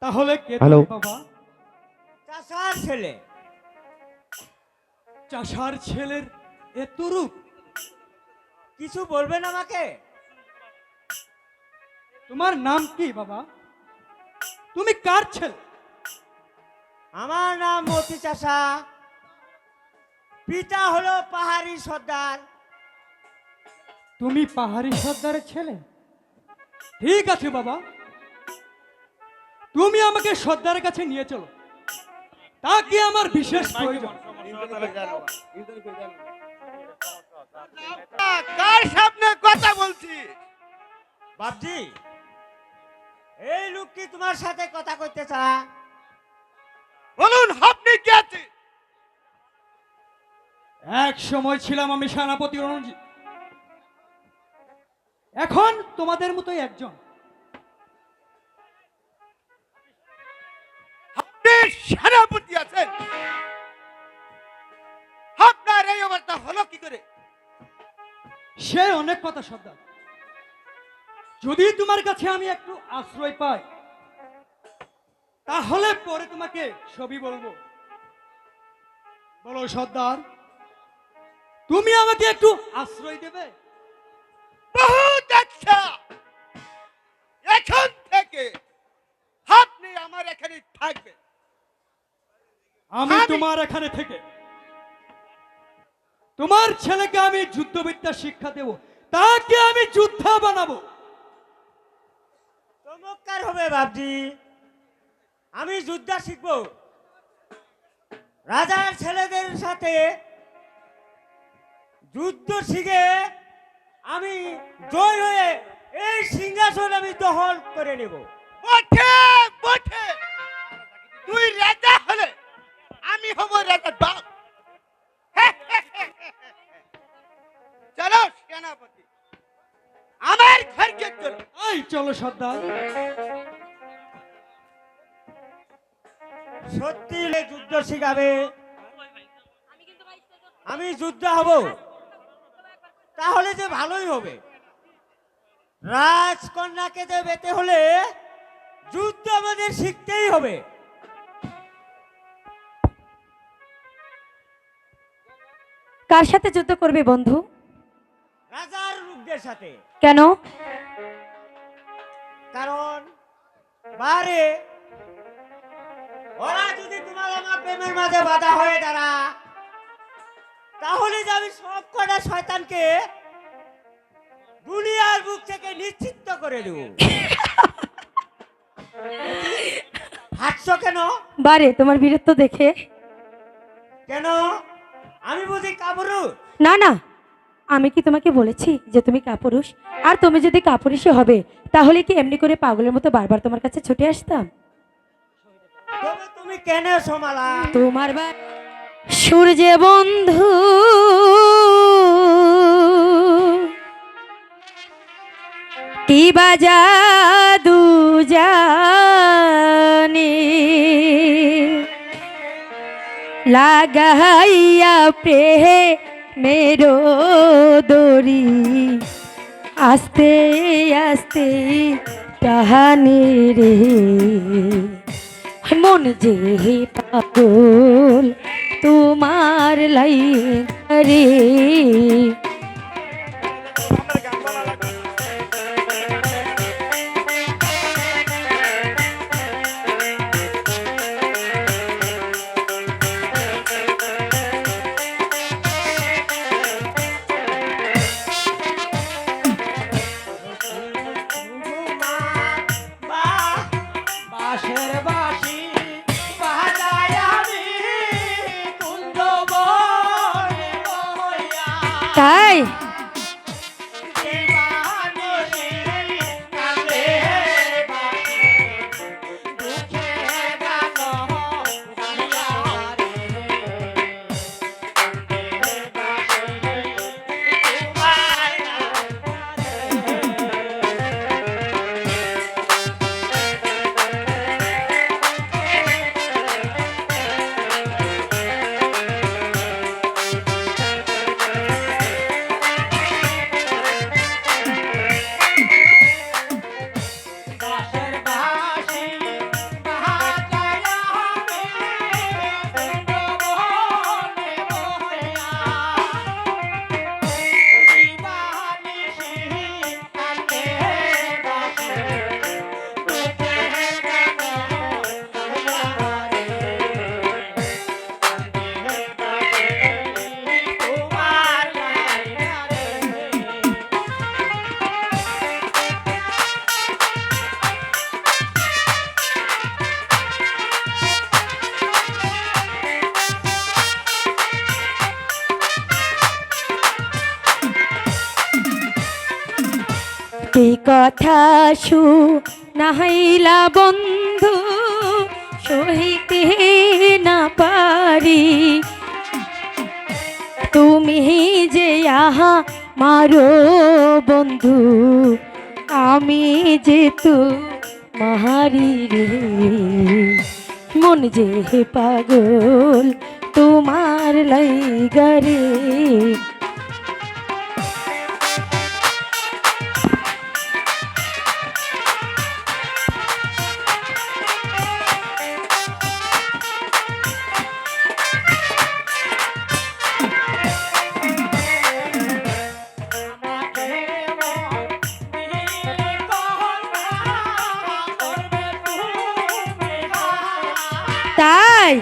তাহলে কে তুমি বাবা? চাষার ছেলে। চাষার ছেলের এত রূপ? কিছু বলবেন আমাকে? তোমার নাম কি বাবা? তুমি কার ছেলে? আমার নাম মতি চাষা, পিতা হলো পাহাড়ি সর্দার। তুমি পাহাড়ি সর্দারের ছেলে? ঠিক আছে বাবা, তুমি আমাকে সর্দারের কাছে নিয়ে চলো, তা কি আমার বিশেষ প্রয়োজন। কার সামনে কথা বলছি? বাপজি, এই লোকটি তোমার সাথে কথা কইতে চা। বলুন আপনি কে আছেন? এক সময় ছিলাম আমি সেনাপতি রণজিৎ, এখন তোমাদের মতোই একজন। সেনাপতি আছেন, আপনার এই অবস্থা হলো কি করে? সে অনেক কথা সর্দার, যদি তোমার কাছে আমি একটু আশ্রয় পাই তাহলে পরে তোমাকে সবই বলবো। বলো সর্দার, তুমি আমাকে একটু আশ্রয় দেবে? বহুত আচ্ছা, এখন থেকে আপনি আমার এখানে থাকবেন। আমি তোমার এখানে থেকে তোমার ছেলেকে আমি যুদ্ধবিদ্যা শিক্ষা দেব, তাকে আমি যোদ্ধা বানাবো। চমৎকার হবে বাবজি, আমি যুদ্ধ শিখবো। রাজার ছেলেদের সাথে যুদ্ধ শিখে আমি জয় হয়ে এই সিংহাসন আমি দখল করে নেব। বটে বটে, তুই রাজা হলে আমি হব রাজার বাপ। চলো সেনাপতি, আমার ঘরকে চলো। এই চলো সর্দার। সত্যি যুদ্ধ শিখাবে, আমি যুদ্ধ হব, তাহলে যে ভালোই হবে। রাজকন্যাকে যে পেতে হলে যুদ্ধ আমাদের শিখতেই হবে। কার সাথে যুদ্ধ করবে বন্ধু? রাজার লোকদের সাথে। কেন? কারণ বারে ওরা যদি তোমার আমার প্রেমের মাঝে বাধা হয়ে দাঁড়া, তাহলে যে আমি সব কটা শয়তানকে দুনিয়ার বুক থেকে নিশ্চিত করে দেব। হাসছো কেন? বারে তোমার বীরত্ব দেখে। কেন? আমি বুঝি কাপুরুষ? না না, আমি কি তোমাকে বলেছি যে তুমি কাপুরুষ? আর তুমি যদি কাপুরুষই হবে তাহলে কি এমনি করে পাগলের মতো বারবার তোমার কাছে ছুটে আসতাম? তবে তুমি কেন সমালা? তোমার বা সূর্য বন্ধু কি বা জাদু জানি লাগাইয়া প্রেমেরো দড়ি আস্তে আস্তে টাহানি রে মন যে পাগল তোমার লাই রে। বাঁশের বাঁশি বাজায় আমি কুন্দবনে বইয়া। তাই দিবানিশি কাঁদে বাঁশি, দুঃখে গান গাইয়া রে। কাঁদে বাঁশি তোমার বাঁশের বাঁশি বাজায় আমি কুন্দবনে বইয়া। দিবানিশি কাঁদে বাঁশি, দুঃখে গান গাইয়া রে। কাঁদে বাঁশি তোমার গাইয়া রে। এই কথা নাহাইলা বন্ধু সহিতে না পারি, তুমি যে আহা মারো বন্ধু আমি যে তু মাহারি রে মন যে হে পাগল তোমার লাইগারে। তাই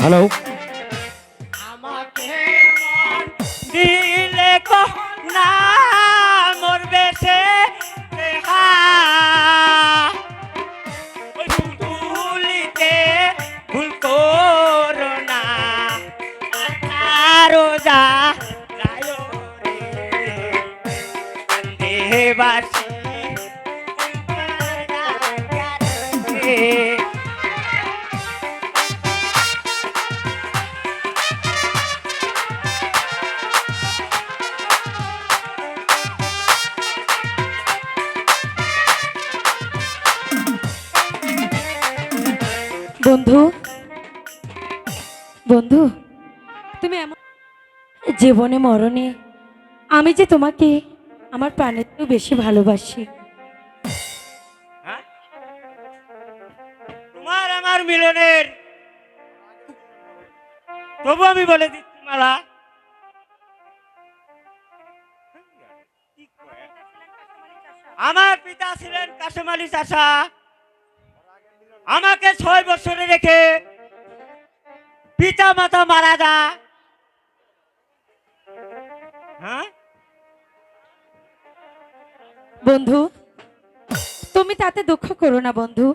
হ্যালো, আমাকে মন দিলে না মরবে সে তুলিতে ভুল করো না আরো যা বাসি বন্ধু, বন্ধু তুমি এমন জীবনে মরণে আমি যে তোমাকে আমার প্রাণের চেয়েও বেশি ভালোবাসি। তোমার আমার মিলনের তবু আমি বলে দিচ্ছি মালা, আমার পিতা ছিলেন কাশেম আলী চাচা, আমাকে 6 বছরে রেখে পিতা মাতা মারা যা। হ্যাঁ বন্ধু তুমি তাতে দুঃখ করো না বন্ধু,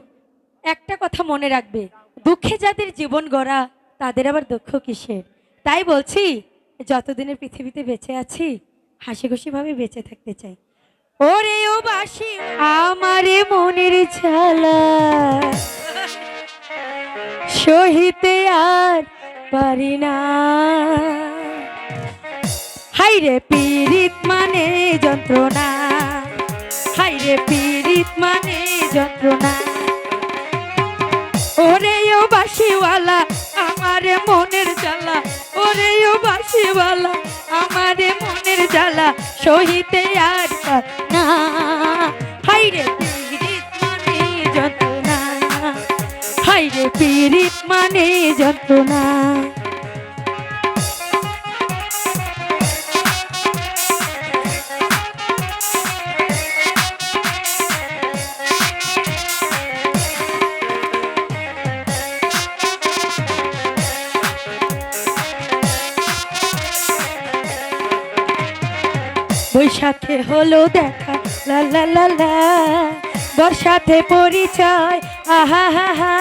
একটা কথা মনে রাখবে, দুঃখে যাদের জীবন গড়া তাদের আবার দুঃখ কিসের। তাই বলছি যতদিনের পৃথিবীতে বেঁচে আছি হাসি খুশি ভাবে বেঁচে থাকতে চাই। ওরে ও বাসি আমারে মনের ঝালা সহিতে আর পারি না, হাইরে পীড়িত মানে যন্ত্রণা, হাইরে পীড়িত মানে যন্ত্রণা। ওরে ও বাসিওয়ালা আমারে মনের জ্বালা, ওরে ও বাসিওয়ালা আমারে মনের জ্বালা সহিতে আর পারি না, হাইরে পীড়িত মানে যন্ত্রণা, হাইরে পীড়িত মানে যন্ত্রণা। বৈশাখে হলো দেখা লা লা লা লা, বর্ষাতে পরিচয় আহা হা হা,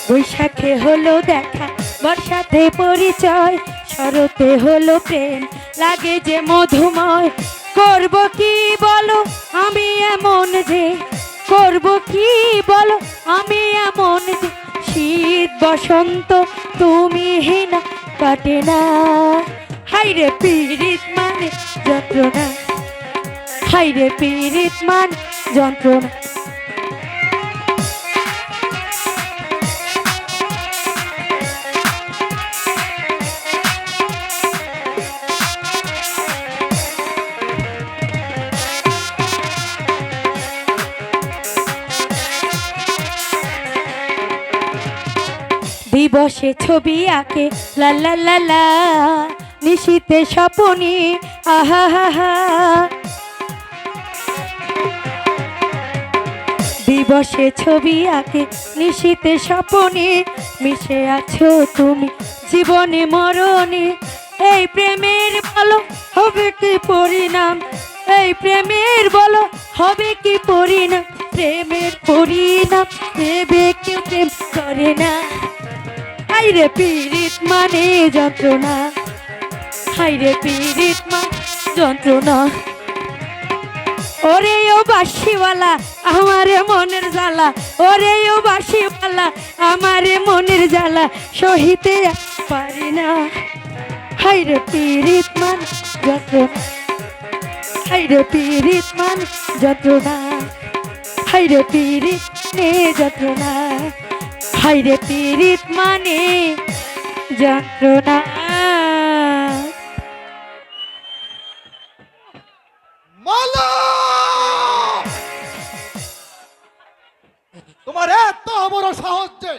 বৈশাখে হলো দেখা বর্ষাতে পরিচয়, শরতে হলো প্রেম লাগে যে মধুময়। করব কি বলো আমি এমন যে, করব কি বলো আমি এমন যে, শীত বসন্ত তুমি হিনা কাটে না, হাইরে পীড়িত মানে যন্ত্রণা, হাইরে পীড়িত মানে যন্ত্রণা। দিবসে ছবি আঁকে লা লা লা লা, নিশীতে স্বপনে আহা হা হা, দিবসে ছবি আঁকে নিশীতে স্বপনে, মিশে আছো তুমি জীবনে মরণে। এই প্রেমের বলো হবে কি পরিণাম, এই প্রেমের বলো হবে কি পরিণাম প্রেমের পরিণাম দেবে কেউ প্রেম করে না হাইরে পীড়িত মানে যন্ত্রণা হাইরে পীড়িত মানে যন্ত্রণা ওরে ও বাঁশিওয়ালা আমারে মনের জ্বালা ওরে ও বাঁশিওয়ালা আমারে মনের জ্বালা সহিতে পারি না হাইরে পীড়িত মানে যন্ত্রণা হাইরে পীড়িত মানে যন্ত্রণা হাইরে পীড়িত নে যন্ত্রণা হাইরে পীড়িত মানে যন্ত্রণা মালা, তোমার এত বড় সাহস যে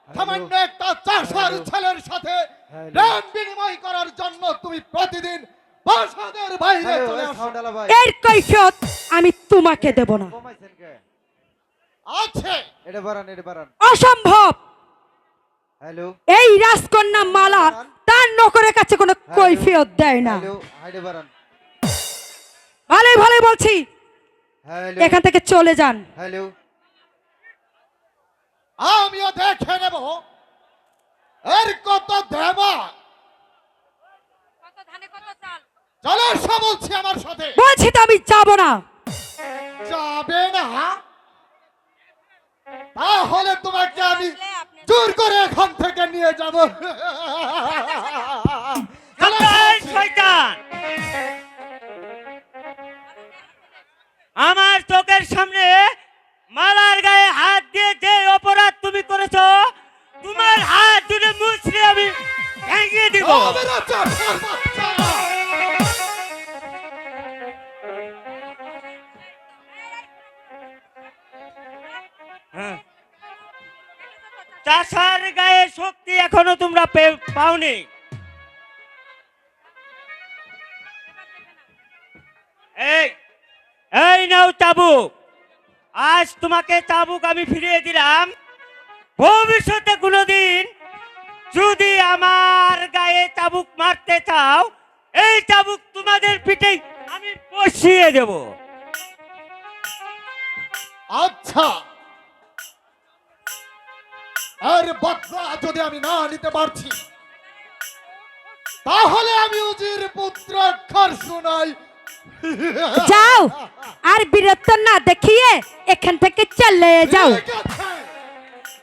সামান্য একটা চাষার ছেলের সাথে প্রেম বিনিময় করার জন্য তুমি প্রতিদিন বাসাদের বাইরে চলে আসো। এর কৈফিয়ত আমি তোমাকে দেব না আছে অসম্ভব এই রাজকন্যা মালা তার নকরের কাছে কোনো কৈফিয়ত দেয় না ভালোই ভালোই বলছি এখান থেকে চলে যান আমিও দেখে নেব এর কত দেবা। চলে এসো বলছি আমার সাথে। বলছি তো আমি যাব না যাবে না? তাহলে তোমাকে আমি জোর করে এখান থেকে নিয়ে যাব। শয়তান, আমার চোখের সামনে মালার গায়ে হাত দিয়ে যে অপরাধ তুমি করেছো, তোমার হাত দুটো মুছড়ে আমি ভেঙে দিব। আমার চাষার বাচ্চা! চাষার গায়ে শক্তি এখনো তোমরা পাওনি। এই এই নাও চাবুক, আজ তোমাকে চাবুক আমি ফিরিয়ে দিলাম। ভবিষ্যতে কোনোদিন যদি আমার গায়ে চাবুক মারতে চাও, এই চাবুক তোমাদের পিঠে আমি বসিয়ে দেব। আচ্ছা, আর বদলা যদি আমি না নিতে পারছি, তাহলে আমি উজির পুত্র অক্ষর শুনাই। যাও আর বীরত্ব না দেখিয়ে এখান থেকে চলে যাও ঠিক আছে,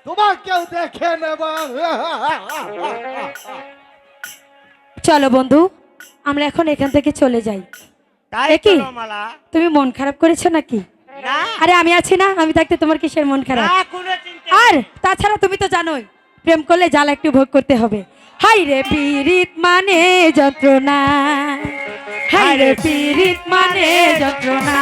তোমাকেও দেখে নেব। চলো বন্ধু আমরা এখন এখান থেকে চলে যাই তাই এ কি? তো মালা। তুমি মন খারাপ করেছো নাকি? না আরে আমি আছি না, আমি থাকতে তোমার কিসের মন খারাপ? না, কোনো চিন্তা আর নেই। তাছাড়া তুমি তো জানোই প্রেম করলে জ্বালা একটু ভোগ করতে হবে। হাই রে পীড়িত মানে যন্ত্রণা হাই রে পীড়িত মানে যন্ত্রণা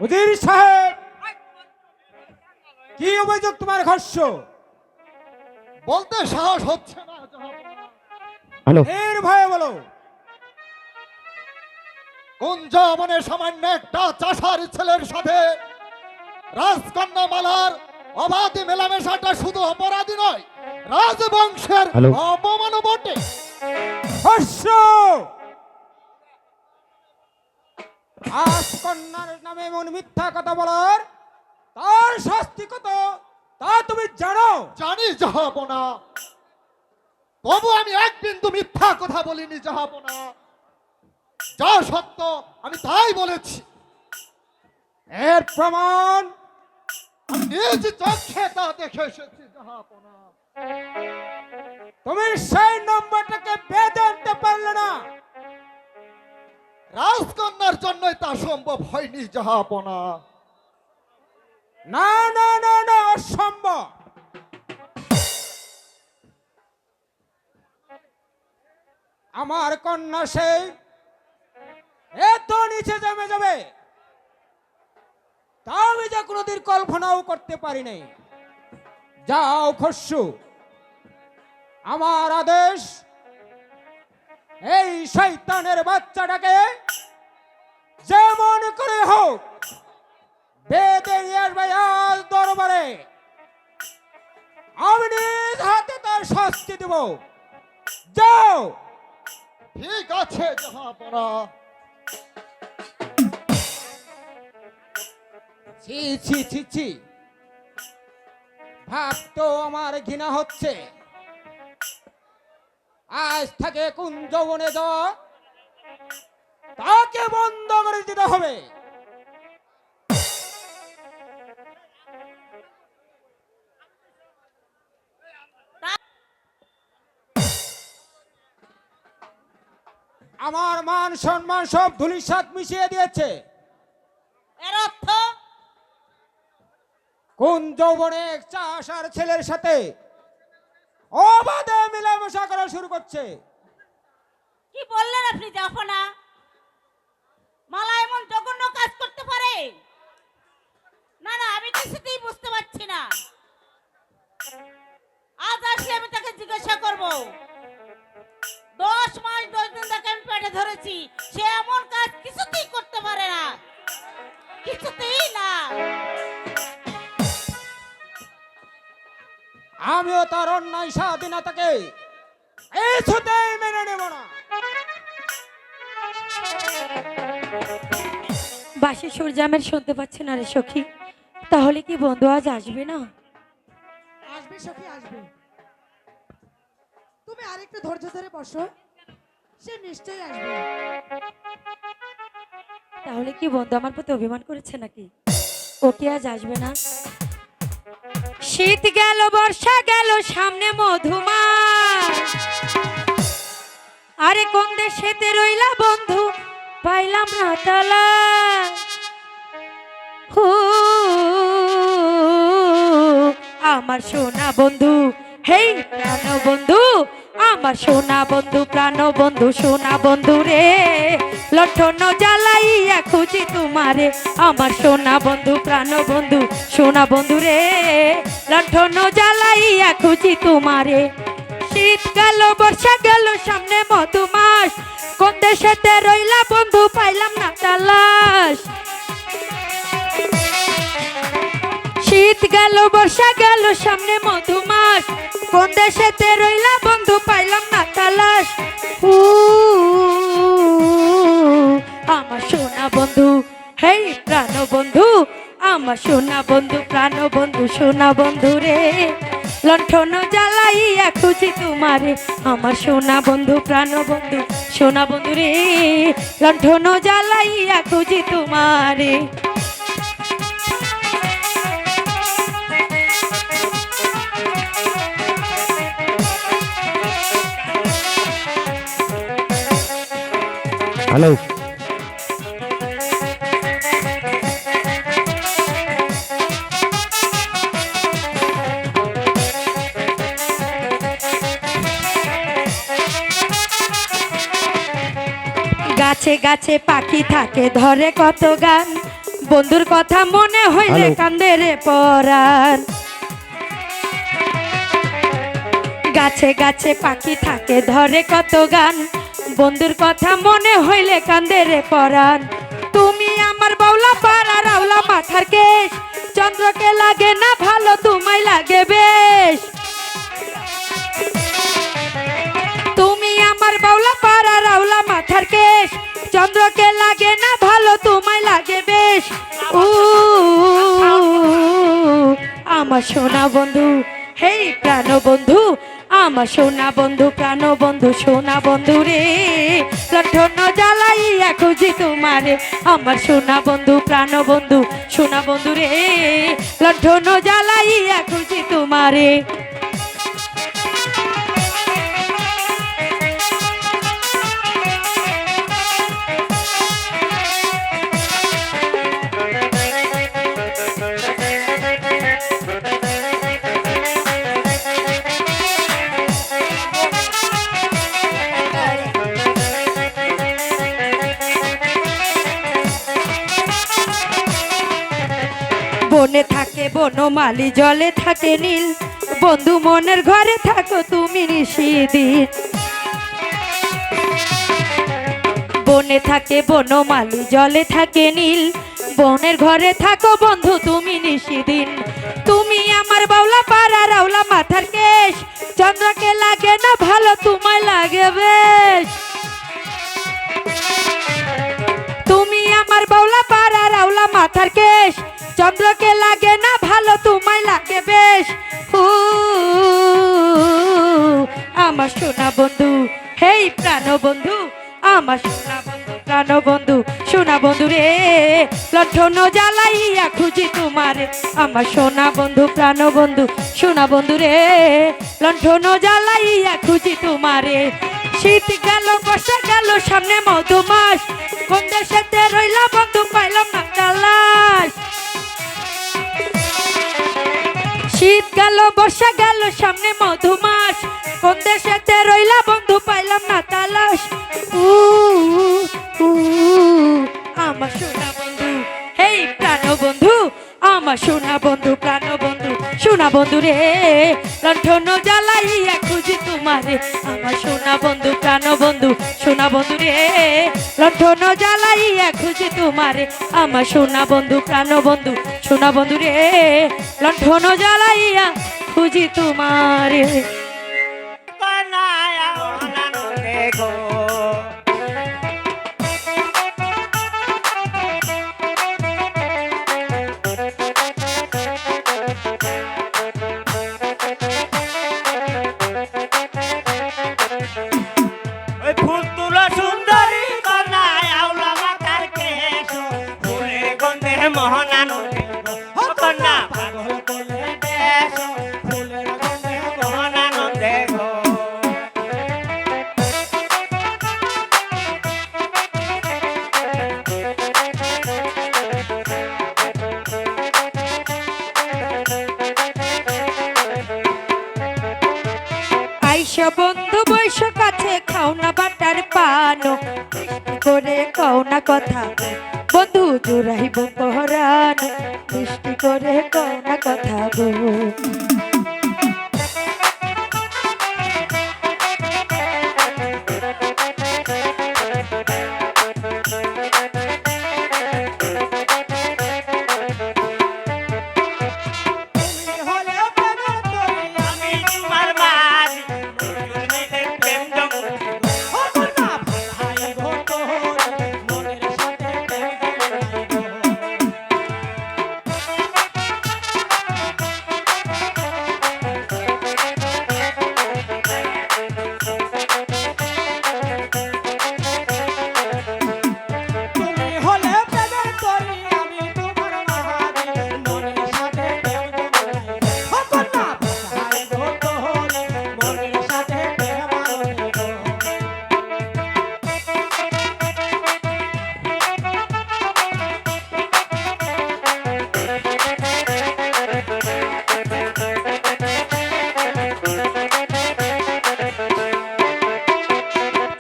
উজির সাহেব, কি অভিযোগ তোমার ঘর্ষ? বলতে সাহস হচ্ছে না হ্যালো এর ভয়ে বলো। কুঞ্জ মনে সামান্য একটা চাষার ছেলের সাথে রাজকন্যা মালার অবাধে মেলামেশাটা শুধু অপরাধী নয়, রাজবংশের হ্যালো। অপমানও বটে। ঘর্ষ রাজকন্যার নামে এমন মিথ্যা কথা বলার তার শাস্তি কত তা তুমি জানো? জানি জাহাপনা, তবু আমি এক বিন্দু মিথ্যা কথা বলিনি জাহাপনা। যা সত্য আমি তাই বলেছি। এর প্রমাণ আমি নিজ চোখে তা দেখে এসেছি জাহাপনা। তুমি সেই নম্বরটাকে বেঁধে আনতে পারলে না। রাজকন্যার জন্যই তা সম্ভব হয়নি জাহাপনা। না না না না, অসম্ভব। আমার কন্যা সেই এত নিচে জমে যাবে তা আমি যে কোনোদিন কল্পনাও করতে পারি নাই। যাও খস্যু, আমার আদেশ এই শয়তানের বাচ্চাটাকে যেমন করে হোক বেঁধে নিয়ে আসবে আজ দরবারে। আমি নিজ হাতে তার শাস্তি দেব। যাও। ঠিক আছে জাহাপনা। ছি ছি ছি ছি, ভাব তো আমার ঘৃণা হচ্ছে। আজ থেকে কুঞ্জ বনে যাওয়া তাকে বন্ধ করে দিতে হবে। আমার মান সম্মান সব ধুলিসাৎ মিশিয়ে দিয়েছে। এর অর্থ কোন যৌবনে চাষার ছেলের সাথে অবাধে মেলামেশা করা শুরু করছে। কি বললেন আপনি জাফনা? মালা এমন জঘন্য কাজ করতে পারে? না না, আমি কিছুতেই বুঝতে পারছি না। আজ আসলে আমি তাকে জিজ্ঞাসা করব। 10 মাস 10 দিন তাকে আমি পেটে ধরেছি, সে এমন কাজ কিছুতেই করতে পারে না, কিছুতেই না। আমিও তার অন্যায় স্বাধীনতাকে কিছুতেই মেনে নেব না। বাসি সূর্যামের শুনতে পাচ্ছি না রে সখী, তাহলে কি বন্ধু আজ আসবে না? আসবে সখী, আসবে। তুমি আরেকটু ধৈর্য ধরে বসো, সে নিশ্চয়ই আসবে। তাহলে কি বন্ধু আমার প্রতি অভিমান করেছে নাকি? ও কি আজ আসবে না? শীত গেল, বর্ষা গেল, সামনে মধুমাস। আরে কোন দেশেতে রইলা বন্ধু, পাইলাম না তালা। হু, আমার সোনা বন্ধু, হেই প্রাণ বন্ধু, আমার সোনা বন্ধু, প্রাণ বন্ধু, সোনা বন্ধু রে, লঠন জ্বালাইয়া খুঁজি তোমারে। আমার সোনা বন্ধু, প্রাণ বন্ধু, সোনা বন্ধু রে, লঠন জ্বালাইয়া খুঁজি তোমারে। শীত গেল, বর্ষা গেল, সামনে মধুমাস। কোন দেশেতে রইলা বন্ধু, পাইলাম না তালাশ। শীত গেল, বর্ষা গেল, সামনে মধুমাস। কোন দেশেতে রইলা বন্ধু, পাইলাম না তালাশ। আমার সোনা বন্ধু, হেই প্রাণ বন্ধু, আমার সোনা বন্ধু, প্রাণ বন্ধু, সোনা বন্ধু রে, লণ্ঠন জ্বালাইয়া খুঁজি তোমারে। আমার সোনা বন্ধু, প্রাণ বন্ধু, সোনা বন্ধু রে, লণ্ঠন জ্বালাইয়া খুঁজি তোমারে। হ্যালো। গাছে গাছে পাখি থাকে, ধরে কত গান, বন্ধুর কথা মনে হইলে কান্দে রে পরাণ। গাছে গাছে পাখি থাকে, ধরে কত গান, বন্ধুর কথা মনে হইলে কান্দে রে পরাণ। তুমি আমার বাউলা পাড়া, রাউলা মাথার কেশ, চন্দ্রকে লাগে না ভালো, তোমায় লাগে বেশ। তুমি আমার বাউলা পাড়া, রাউলা মাথার কেশ, চন্দ্রকে লাগে না ভালো, তোমায় লাগে বেশ। আমার সোনা বন্ধু, হেই প্রাণ বন্ধু, আমার সোনা বন্ধু, প্রাণ বন্ধু, সোনা বন্ধু রে, লণ্ঠন জ্বালাইয়া খুঁজি তোমারে। আমার সোনা বন্ধু, প্রাণ বন্ধু, সোনা বন্ধু রে, লণ্ঠন জ্বালাইয়া খুঁজি তোমারে। বনে থাকে বনমালী, জলে থাকে নীল, বন্ধু মনের ঘরে থাকো তুমি নিশিদিন। বনে থাকে বনমালী, জলে থাকে নীল, বনের ঘরে থাকো বন্ধু তুমি নিশিদিন, তুমি আমার বাউলা পাড়া রাউলা মাথার কেশ, চন্দ্রকে লাগে না ভালো তোমায় লাগে বেশ। তুমি আমার বাউলা পাড়া রাউলা মাথার কেশ, চন্দ্রকে লাগে না ভালো তোমায় লাগে বেশ। আমার সোনা বন্ধু, হেই প্রাণ বন্ধু, আমার সোনা বন্ধু প্রাণ বন্ধু, সোনা বন্ধু রে লণ্ঠন জ্বালাইয়া খুঁজি তোমারে। আমার সোনা বন্ধু প্রাণ বন্ধু, সোনা বন্ধু রে লণ্ঠন জ্বালাইয়া খুঁজি তোমারে। শীত গেল বর্ষা গেল সামনে মধুমাস, কোন দেশেতে রইলা বন্ধু পাইলাম না তালাশ। শীত গেল বর্ষা গেল সামনে মধুমাস, কোন দেশেতে রইলা বন্ধু পাইলাম না তালাশ। আমার সোনা বন্ধু, হেই প্রাণ বন্ধু, আমার সোনা বন্ধু প্রাণ বন্ধু, সোনা বন্ধু রে লণ্ঠন জ্বালাইয়া খুঁজি তোমারে। আমার সোনা বন্ধু প্রাণ বন্ধু, সোনা বন্ধু রে লণ্ঠন জ্বালাইয়া খুঁজি তোমারে। আমার সোনা বন্ধু প্রাণ বন্ধু, সোনা বন্ধু রে লণ্ঠন জ্বালাইয়া খুঁজি তোমারে। ওই ফুল তুলো সুন্দরী কন্যায় আউলা মাথার কেশ, ফুলের গন্ধে মোহনানন্দে গো কন্যা পাগল করলে দেশ, ফুলের গন্ধে মোহনানন্দে গো। আইসা বন্ধু বৈশ কাছে খাও না বাটার পানো, করে কও না কথা বন্ধু জোড়াইব পহরান, মিষ্টি করে কও না কথা গো। আমি তোমার মাঝি মনের মেঘে প্রেম জঙ্গল, ও কন্যা ভাই গো তোর মনের সাথে প্রেম জঙ্গল। তুমি হলে প্রেমের তরি, আমি তোমার মাঝি মনের সাথে প্রেম জঙ্গল, ও কন্যা ভাই গো তোর মনের সাথে প্রেম জঙ্গল।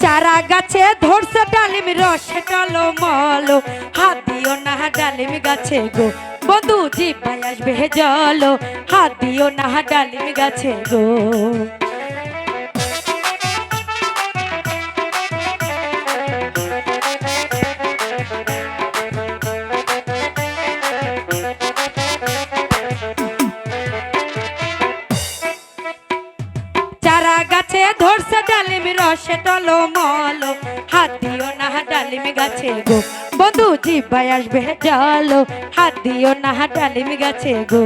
চারা গাছে ধরছে ডালিম রসে টলো মলো, হাত দিও না ডালিম গাছে গো বন্ধু জিপাই আসবে জলো, হাত দিও না ডালিম গাছে গো। চারা গাছে ধরছে ডালিম রসে টলো মলো, হাত দিও না ডালিম গাছে গো বন্ধু জিপাই আসবে জলো, হাত দিও না ডালিম গাছে গো।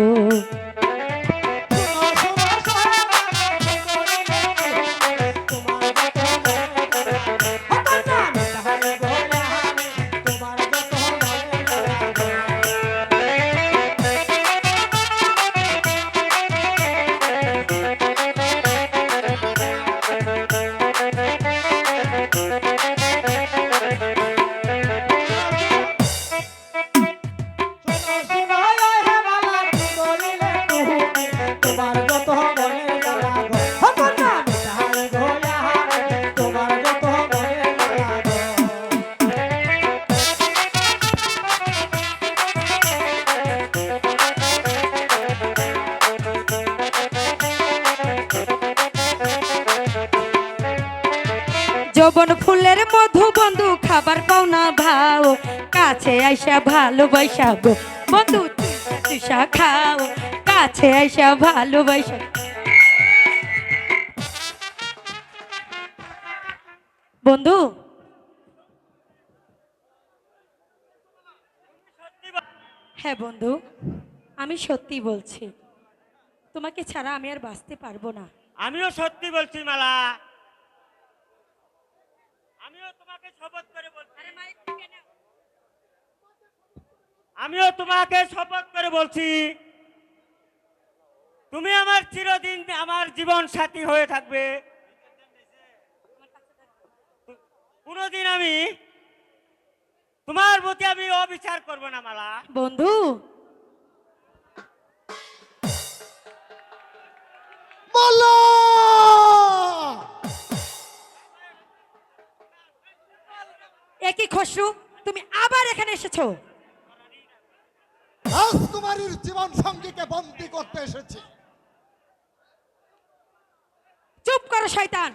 শোনো শোনো হে মালা, যৌবন ফুলের মধু বন্ধু খাবার পাও না ভাও কাছে আইসা ভালোবাসা গো বন্ধু তুষা খাও কাছে আইসা ভালোবাসা বন্ধু হ্যাঁ বন্ধু আমি সত্যি বলছি তোমাকে ছাড়া আমি আর বাঁচতে পারবো না আমিও সত্যি বলছি মালা, আমিও তোমাকে শপথ করে বলছি, আমিও তোমাকে শপথ করে বলছি তুমি আমার চিরদিন আমার জীবন সাথী হয়ে থাকবে। কোনোদিন আমি তোমার প্রতি আমি অবিচার করব না মালা। বন্ধু মালা একই খসরু তুমি আবার এখানে এসেছো রাজকুমারীর জীবন সঙ্গীকে বন্দী করতে এসেছি। চুপ করো শয়তান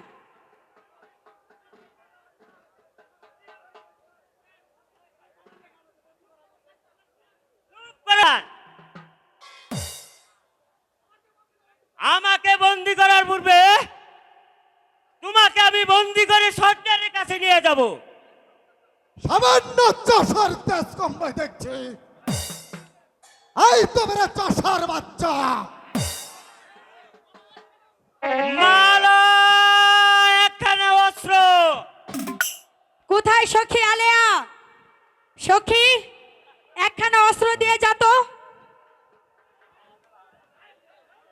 আমাকে বন্দি করার পূর্বে তোমাকে আমি বন্দি করে সরকারের কাছে নিয়ে যাব। সামান্য চাষার তেজ কম্বাই দেখছি, এই তো মেরা চাষার বাচ্চা। মালা একখানা অস্ত্র। কোথায় সখী আলেয়া সখী একখানা অস্ত্র দিয়ে যাত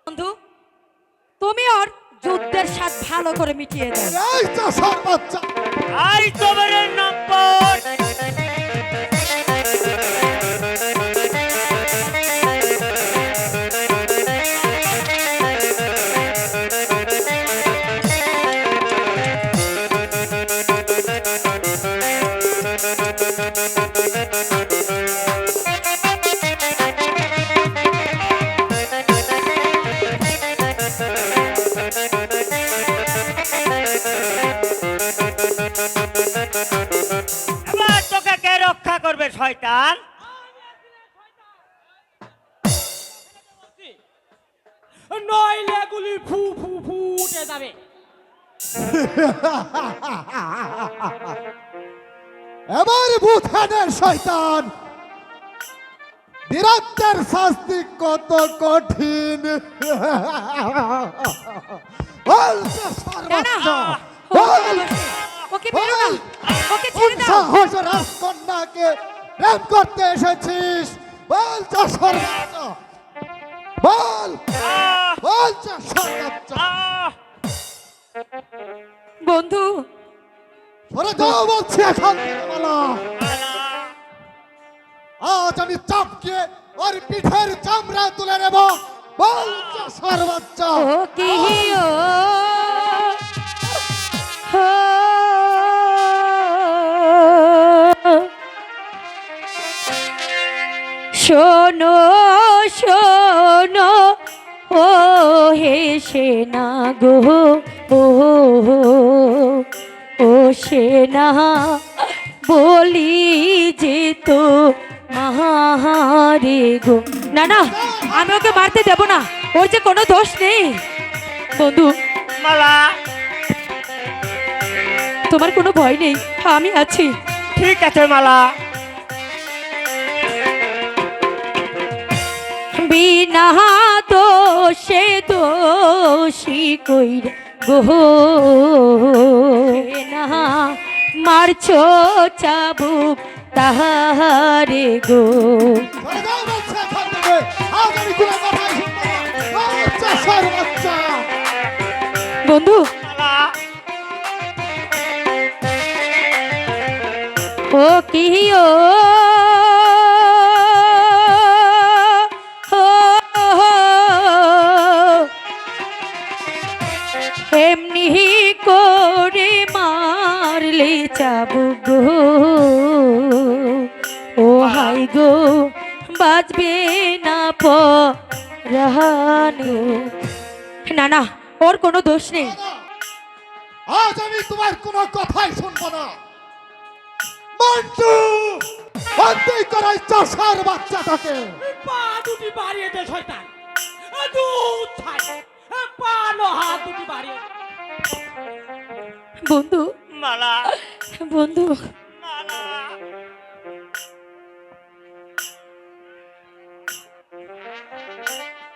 বন্ধু তুমি ওর যুদ্ধের স্বাদ ভালো করে মিটিয়ে দাও এই চাষার বাচ্চা আই তোমার নম্বর এবার তোকে কে রক্ষা করবে শয়তান? নইলে গুলি ফু ফু ফুটে যাবে। এবার ভূতানের শয়তান, বীরত্বের শাস্তি কত কঠিন। বল চাষার না, না, বাচ্চা, ও বল ওকে বেরো না ওকে কোন ছেড়ে দাও সাহস রাজকন্যাকে প্রেম করতে এসেছিস? বল চাষার বাচ্চা, বল বল চাষার বাচ্চা। বন্ধু সরে যাও বলছি এখন থেকে বলো। আজ আমি চাপকে ওর পিঠের চামড়া তুলে নেব। বল চাষার বাচ্চা, ও কি ও শোনো শোনো ও হে সেনা গো ও সেনা বলি যে তো মাহারে গো না না আমি ওকে মারতে দেব না ওর যে কোনো দোষ নেই বন্ধু মালা তোমার কোনো ভয় নেই আমি আছি ঠিক আছে মালা। বিনা দোষে দোষী কইরা গো না মারছো চাবুক তাহারে গো সরে যাও বলছি এখন থেকে। আজ আমি কোনো কথাই শুনবো না। বল চাষার বাচ্চা, বন্ধু মালা ও কি ও এমনি করে মারলে চাবুক গো ও হাই গো বাজবে না পরানো না না ওর কোনো দোষ নেই আজ আজ আমি তোমার কোনো কথাই শুনবো না। মন্টু, বন্ধই করাই চাষার বাচ্চাটাকে। পা দুটি বাড়িয়ে দে শয়তান, দুধ ছাই, পা নো হাত দুটি বাড়িয়ে দে। বন্ধু, মালা বন্ধু, মালা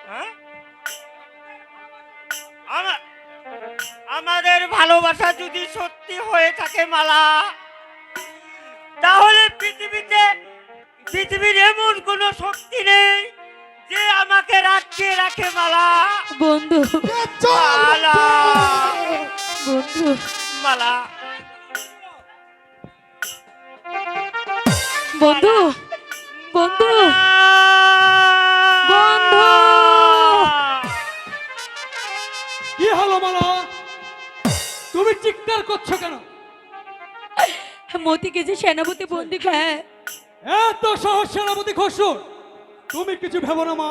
হ্যাঁ? আমাদের ভালোবাসা যদি সত্যি হয়ে থাকে মালা, তাহলে পৃথিবীর এমন কোনো শক্তি নেই যে আমাকে রাখিয়ে রাখে মালা। বন্ধু, মালা বন্ধু, মালা বন্ধু, বন্ধু, বন্ধু। কি হলো মালা, তুমি চিৎকার করছো কেন? মতিকে যে সেনাপতি বন্দি খায়। এত সহজ সেনাপতি খসরু, তুমি কিছু ভেবো না মা।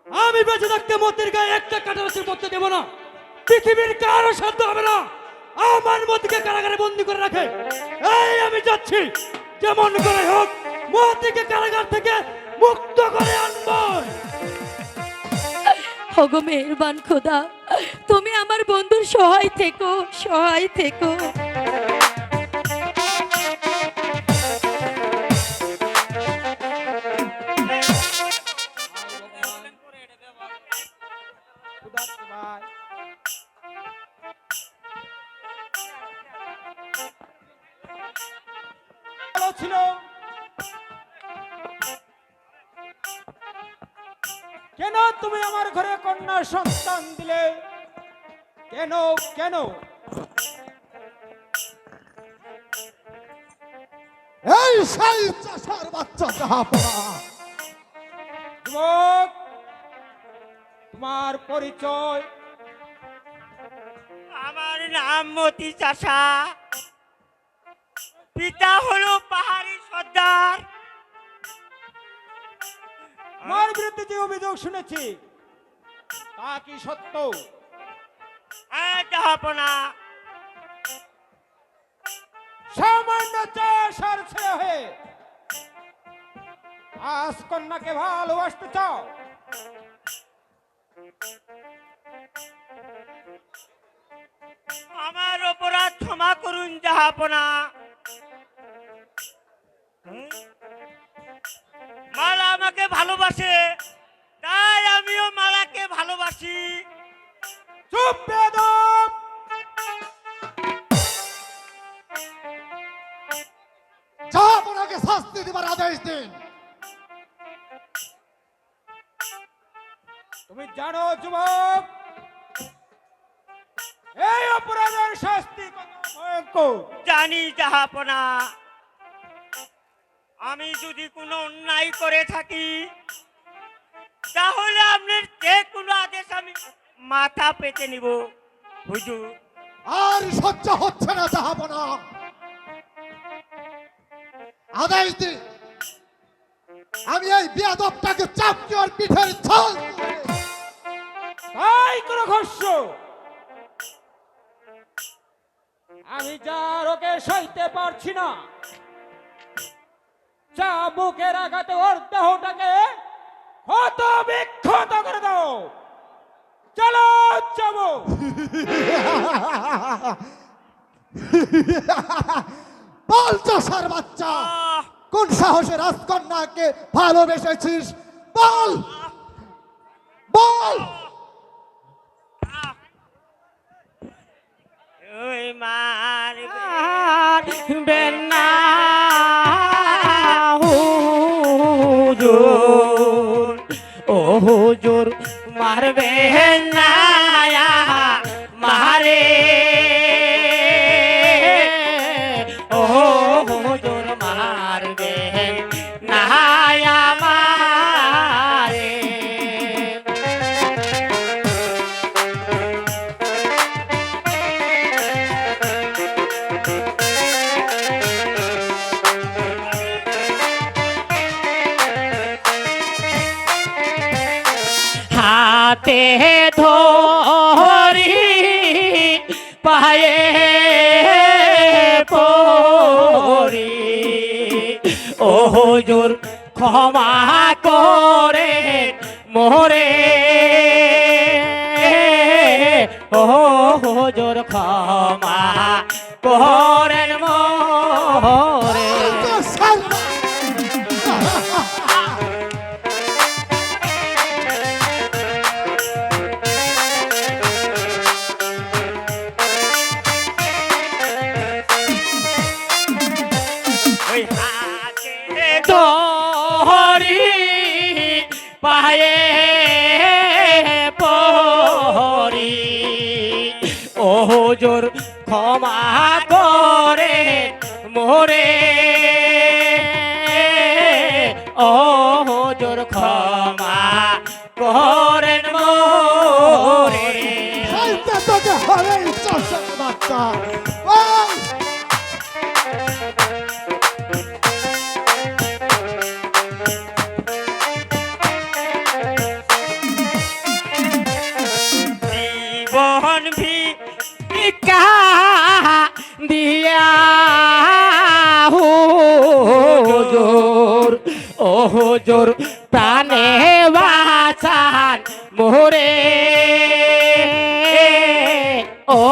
আমি বেঁচে থাকতে মতির গায়ে একটা কাটারাসের পড়তে দেবো না। পৃথিবীর কারো সাধ্য হবে না আমার মতিকে কারাগারে বন্দি করে রাখে। এই আমি যাচ্ছি, যেমন করে হোক মতিকে কারাগার থেকে মুক্ত করে আনবো। ওগো মেহেরবান খোদা, তুমি আমার বন্ধুর সহায় থেকো, সহায় থেকো। ভালো ছিল, কেন তুমি আমার ঘরে কন্যা সন্তান দিলে? কেন কেন? এই সেই চাষার বাচ্চা জাহাপনা। যুবক, তোমার পরিচয়? আমার নাম মতি চাষা, পিতা হলো পাহাড়ি সর্দার। আমার বিরুদ্ধে যে অভিযোগ শুনেছি তা কি সত্য? হ্যাঁ জাহাপনা, সামান্য চাষার ছেলে হয়ে আজ কন্যাকে ভালোবাসতে চাও? আমার অপরাধ ক্ষমা করুন জাহাপনা। মালা আমাকে ভালোবাসে, তাই আমিও মালাকে ভালোবাসি। চুপ বেয়াদব! জাহাপনাকে শাস্তি দিবার আদেশ দিন। তুমি জানো যুবক, এই অপরাধের শাস্তি কত ভয়ঙ্কর। জানি জাহাপনা, আমি যদি কোনো অন্যায় করে থাকি তাহলে আপনার যে কোনো আদেশ আমি মাথা পেতে নিব হুজুর। আর সহ্য হচ্ছে না জাহাপনা, আদেশ দিন। আমি এই বিয়াদবটাকে চাপকে আর পিঠের ছাল তাই কোনো ঘর্ষ আমি যা রোগে সইতে পারছি না। যা বুকের আঘাতে ওর দেহটাকে ক্ষত বিক্ষত করে দাও। চলো যাবো। বল চাষার বাচ্চা, কোন সাহসে রাজকন্যাকে ভালোবেসেছিস? বল বল। ওই মারবে না হুজুর, ও হুজুর মারবে না মারে, ও হুজুর মারবে না মারে। হাতে ধরে পায়ে পড়ি ও হুজুর ক্ষমা করে মোরে ও হুজুর ক্ষমা করেন মোরে ওই হাতে ধরি পায়ে পড়ি ও হুজুর ক্ষমা করে মোরে ও হুজুর ক্ষমা করেন মোরে তোকে হবে বাচ্চা জীবন ভিক্ষা দিয়া হুজুর ও হুজুর প্রাণে বাঁচান মোরে ও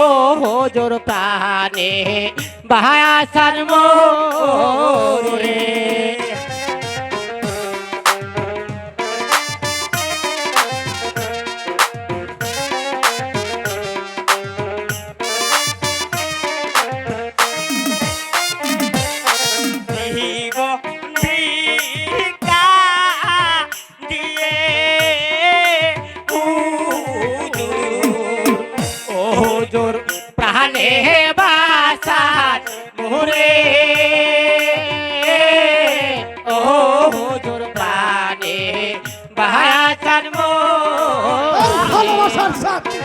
হুজুর প্রাণে বাঁচান মোরে প্রাণে বাঁচান মোরে ও হুজুর প্রাণে বাঁচান মোরে ভালোবাসার সাথে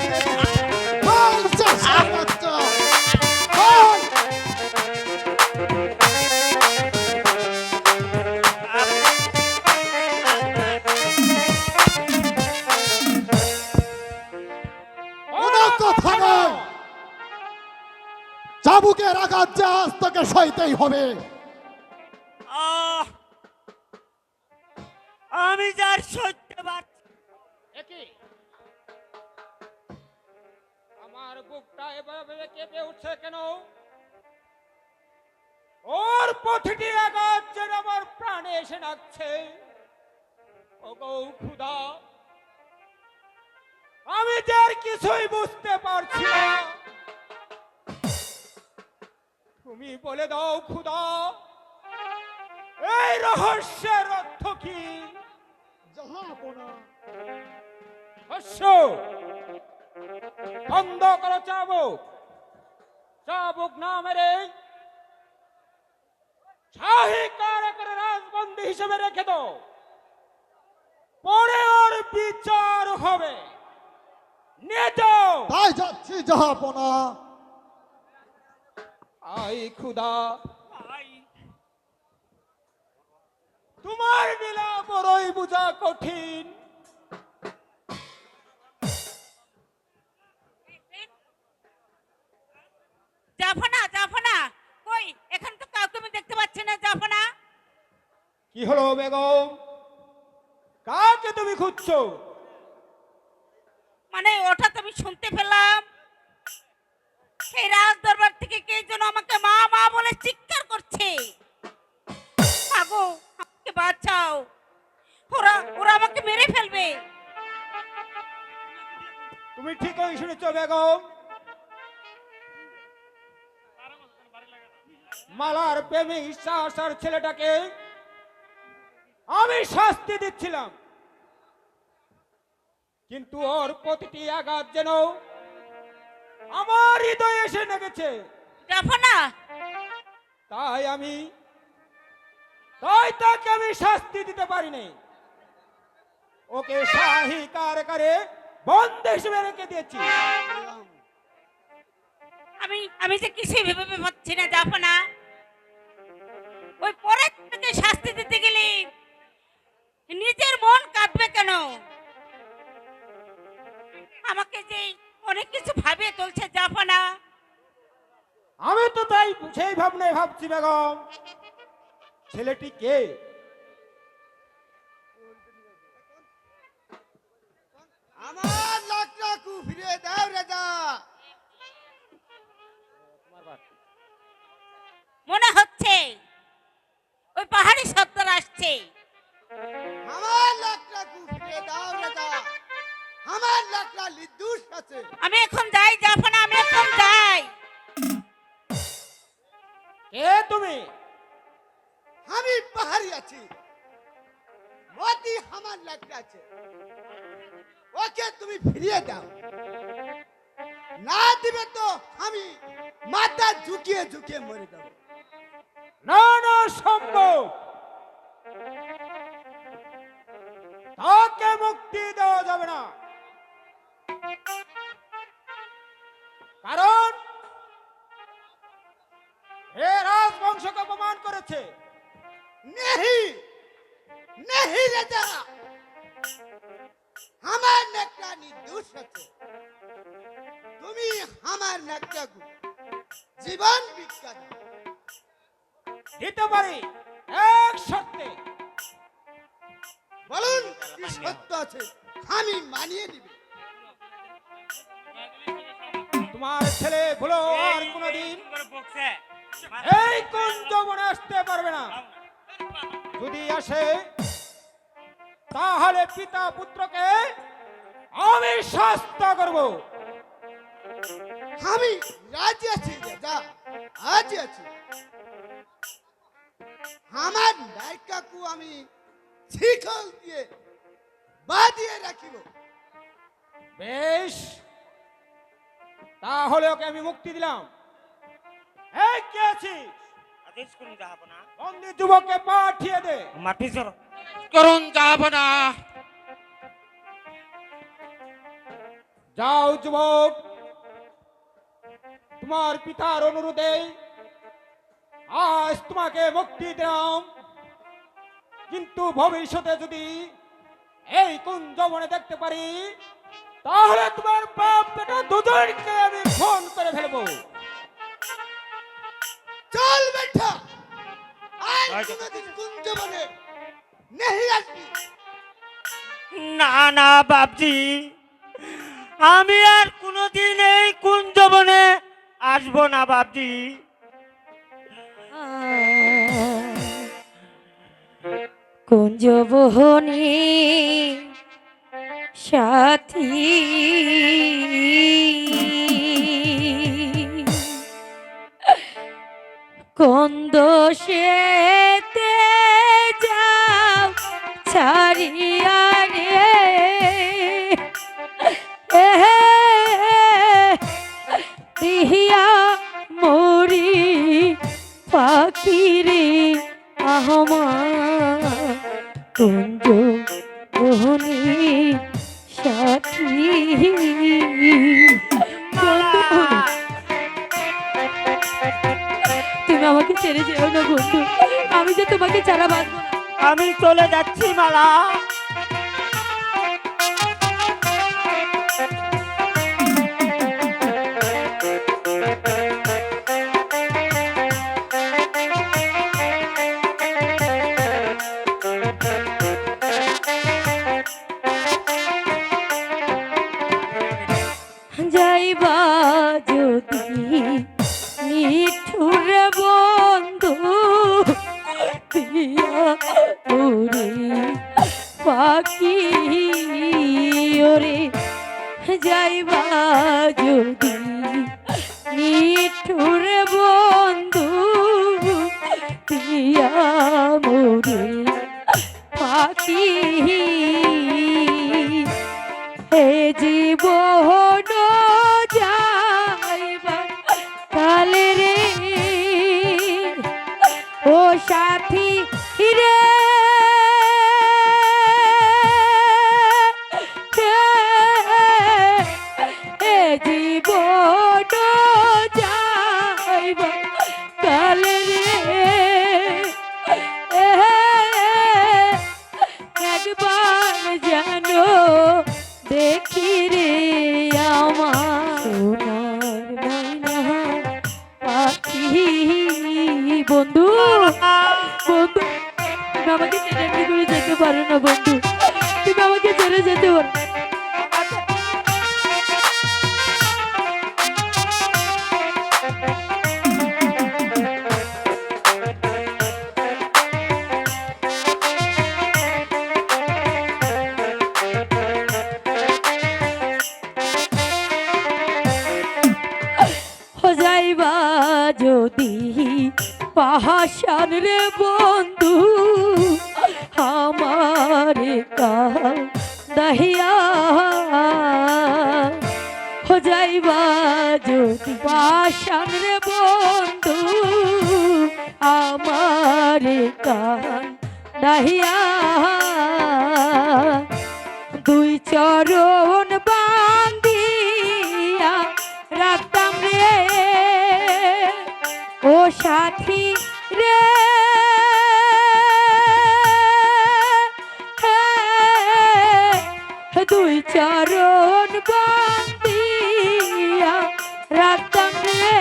চাবুকের আঘাত যে আজ তোকে সইতেই হবে। আমি যার সইতে পারছি আমার বুকটা এভাবে কেঁপে উঠছে কেন? ওর প্রতিটি আঘাত যেন আমার প্রাণে এসে ডাকছে। ওগো খুদা, আমি যে আর কিছুই বুঝতে পারছি না। তুমি বলে দাও খুদা, এই রহস্যের অর্থ কি? রহস্য বন্ধ করো চাবুক। চাবুক না মেরে শাহী কারাগারে রাজবন্দী হিসেবে রেখে দাও, পরে ওর বিচার হবে। নিয়ে যাও। তাই যাচ্ছি জাহাপনা। আই খুদা, তোমার লীলা বড়ই বোঝা কঠিন। জাফনা জাফনা কই, এখানে তো কাউকে আমি দেখতে পাচ্ছি না। জাফনা, কি হলো বেগম? কাকে তুমি খুঁজছো? মানে ওটা তুমি শুনতে পেলাম, সেই রাজ দরবার থেকে কে যেন আমাকে মা মা বলে চিৎকার করছে। আগো, আমাকে বাঁচাও, ওরা ওরা আমাকে মেরে ফেলবে। তুমি ঠিকই শুনেছো বেগম। মালার প্রেমে ঈশা আসার ছেলেটাকে আমি শাস্তি দিচ্ছিলাম, কিন্তু ওর প্রতিটি আঘাত যেন আমার হৃদয়ে এসে লেগেছে। জাফনা, তাই তাকে আমি শাস্তি দিতে পারিনি। ওকে শাহী কারাগারে বন্দী হিসেবে রেখে দিয়েছি। আমি যে কিছুই ভেবে পাচ্ছি না জাফনা। ওই পরের থেকে শাস্তি দিতে গেলে নিজের মন কাঁদবে কেন? আমাকে যে অনেক কিছু ভাবিয়ে চলছে জাফনা। আমি তো তাই সেই ভাবনায় ভাবছি বেগম, ছেলেটি কে? আমার লাকড়াকু ফিরে দাও রাজা। মনে হচ্ছে ওই পাহাড়ি সর্দার আসছে। আমার লাকড়াকু ফিরে দাও রাজা। আমার লাকড়া নির্দোষ আছে। আমি এখন যাই জাফনা, আমি এখন যাই। কে তুমি? আমি পাহাড়ি আছি, মতি আমার লাকড়া আছে, ওকে তুমি ফিরিয়ে দাও। না দিবে তো আমি মাথা ঝুঁকিয়ে ঝুঁকিয়ে মরে যাবো। না না, সম্ভব। তাকে মুক্তি দেওয়া যাবে না, কারণ এ রাজবংশকে অপমান করেছে। নেহি নেহি রাজা, আমার নেকটা নির্দোষ আছে। তুমি আমার নেকটা জীবন ভিক্ষা দাও। দিতে পারি এক শর্তে। বলুন কি সত্য আছে, আমি মানিয়ে নিব। তোমার ছেলে ভুলো আর কোনদিন এই কুঞ্জ বনে আসতে পারবে না। যদি আসে তাহলে পিতা পুত্রকে আমি শাস্তি করব। আমি রাজি আছি রাজা, রাজি আছি। আমার নায়িকাকু আমি শিকল দিয়ে বাঁধিয়ে রাখিব। বেশ, তাহলে ওকে আমি মুক্তি দিলাম। এই কে আছিস? আদেশ করুন জাহাপনা। বন্দী যুবককে পাঠিয়ে দে। মাটি সর করুন জাহাপনা। যাও যুবক, তোমার পিতার অনুরোধে আজ তোমাকে মুক্তি দিলাম, কিন্তু ভবিষ্যতে যদি এই কুঞ্জ বনে দেখতে পারি তাহলে তোমার বাপ বেটা দুজনকে আমি ফোন করে ফেলবো। চল বেটা, আর কোনদিন কুঞ্জ বনে নেহি আসবি। না না বাপজি, আমি আর কোনোদিন এই কুঞ্জ বনে আসবো না বাপজি। কুঞ্জ বহনি সাথী কোন দোষেতে যাও ছাড়িয়া রে দিহিয়া মরি পাখিরে আহমা কুঞ্জ বহনি সাথী। তুমি আমাকে ছেড়ে যেও না বন্ধু, আমি যে তোমাকে ছাড়া বাঁচবো না। আমি চলে যাচ্ছি মালা। যাইবা যদি নিঠুর বন্ধু দিয়া উড়ি আমাকে ছেড়ে এমনি করে যেতে পারো না বন্ধু, তুমি আমাকে ছেড়ে যেতে পারো না। যাইবা যদি পাহাশান রে বন্ধু আমার দাহিয়া, যাইবা যদি পাহাশান রে বন্ধু আমার দাহিয়া, দুই চরণ বান্ধিয়া রাখতাম রে ও সাথী রে, দুই চরণ বান্ধিয়া রাখতাম রে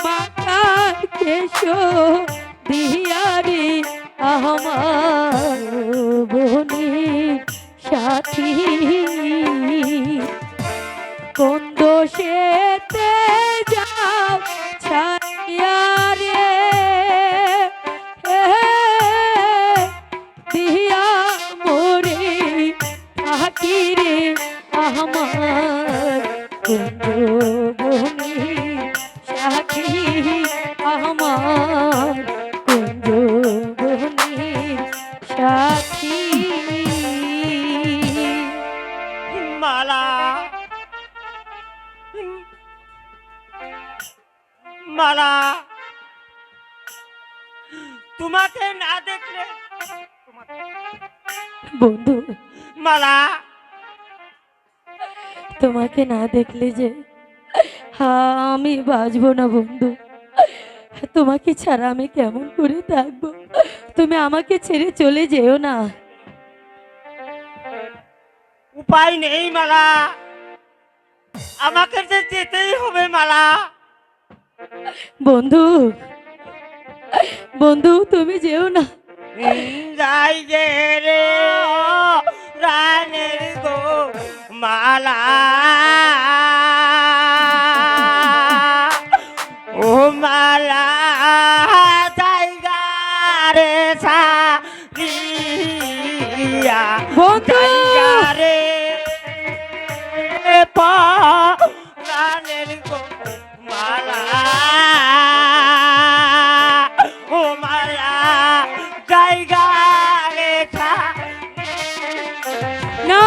মাতার কেশ দিয়া রে আমার বনির সাথী, কোন দোষেতে যাও ছাইয়া রে দিয়া মোরে থাকি রে আমার কুঞ্জবনির সাথী, আমার কুঞ্জবনির সাথী। মালা মালা, তোমাকে না দেখলে বন্ধু, মালা, তোমাকে না দেখলে যে আমি বাঁচবো না বন্ধু, তোমাকে ছাড়া আমি কেমন করে থাকবো, তুমি আমাকে ছেড়ে চলে যেও না। উপায় নেই মালা, আমাকে যে যেতেই হবে মালা। বন্ধু বন্ধু তুমি যেও না। যাই যে রে রানের গো মালা, ও মালা জায়গা রে সারিয়া, বন্ধু জায়গা রে রানের গো মালা, ও মালা জায়গা রে না,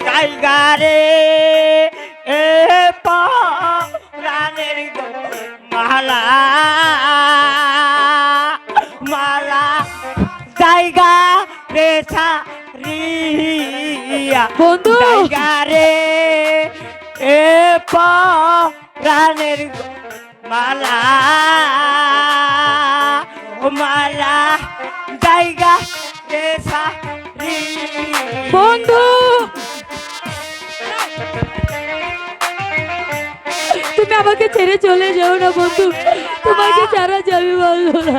জায়গা রে এ প্রাণের গো মালা, মালা জায়গা রে সারিয়া, বন্ধু জায়গা রে এ প্রাণের গো মালা, ও মালা জায়গা রে সারিয়া, বন্ধু তুমি আমাকে ছেড়ে চলে যাও না বন্ধু, তোমাকে ছাড়া যাবে বলবো না।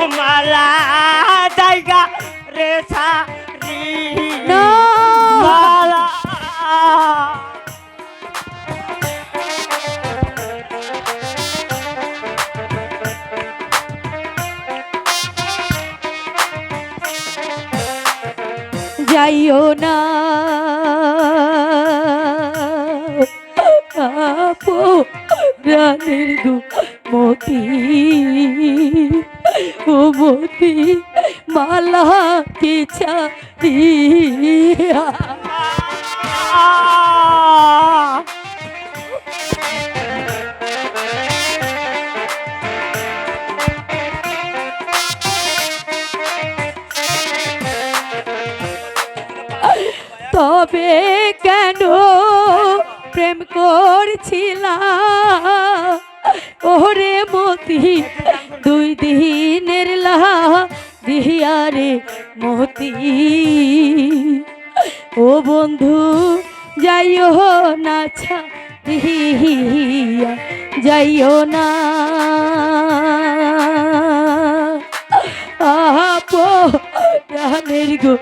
ও মালা জায়গা রে সারিয়া, না, মালা যাইও না রানের গো মতি, ও মতি মালা কে ছাড়িয়া, তবে কেন প্রেম করছিলাম ওরে মতি 2 দিনের দিহিয়ারে মতি ও বন্ধু যাইও না ছাড়িয়া যাইও না আপনের গো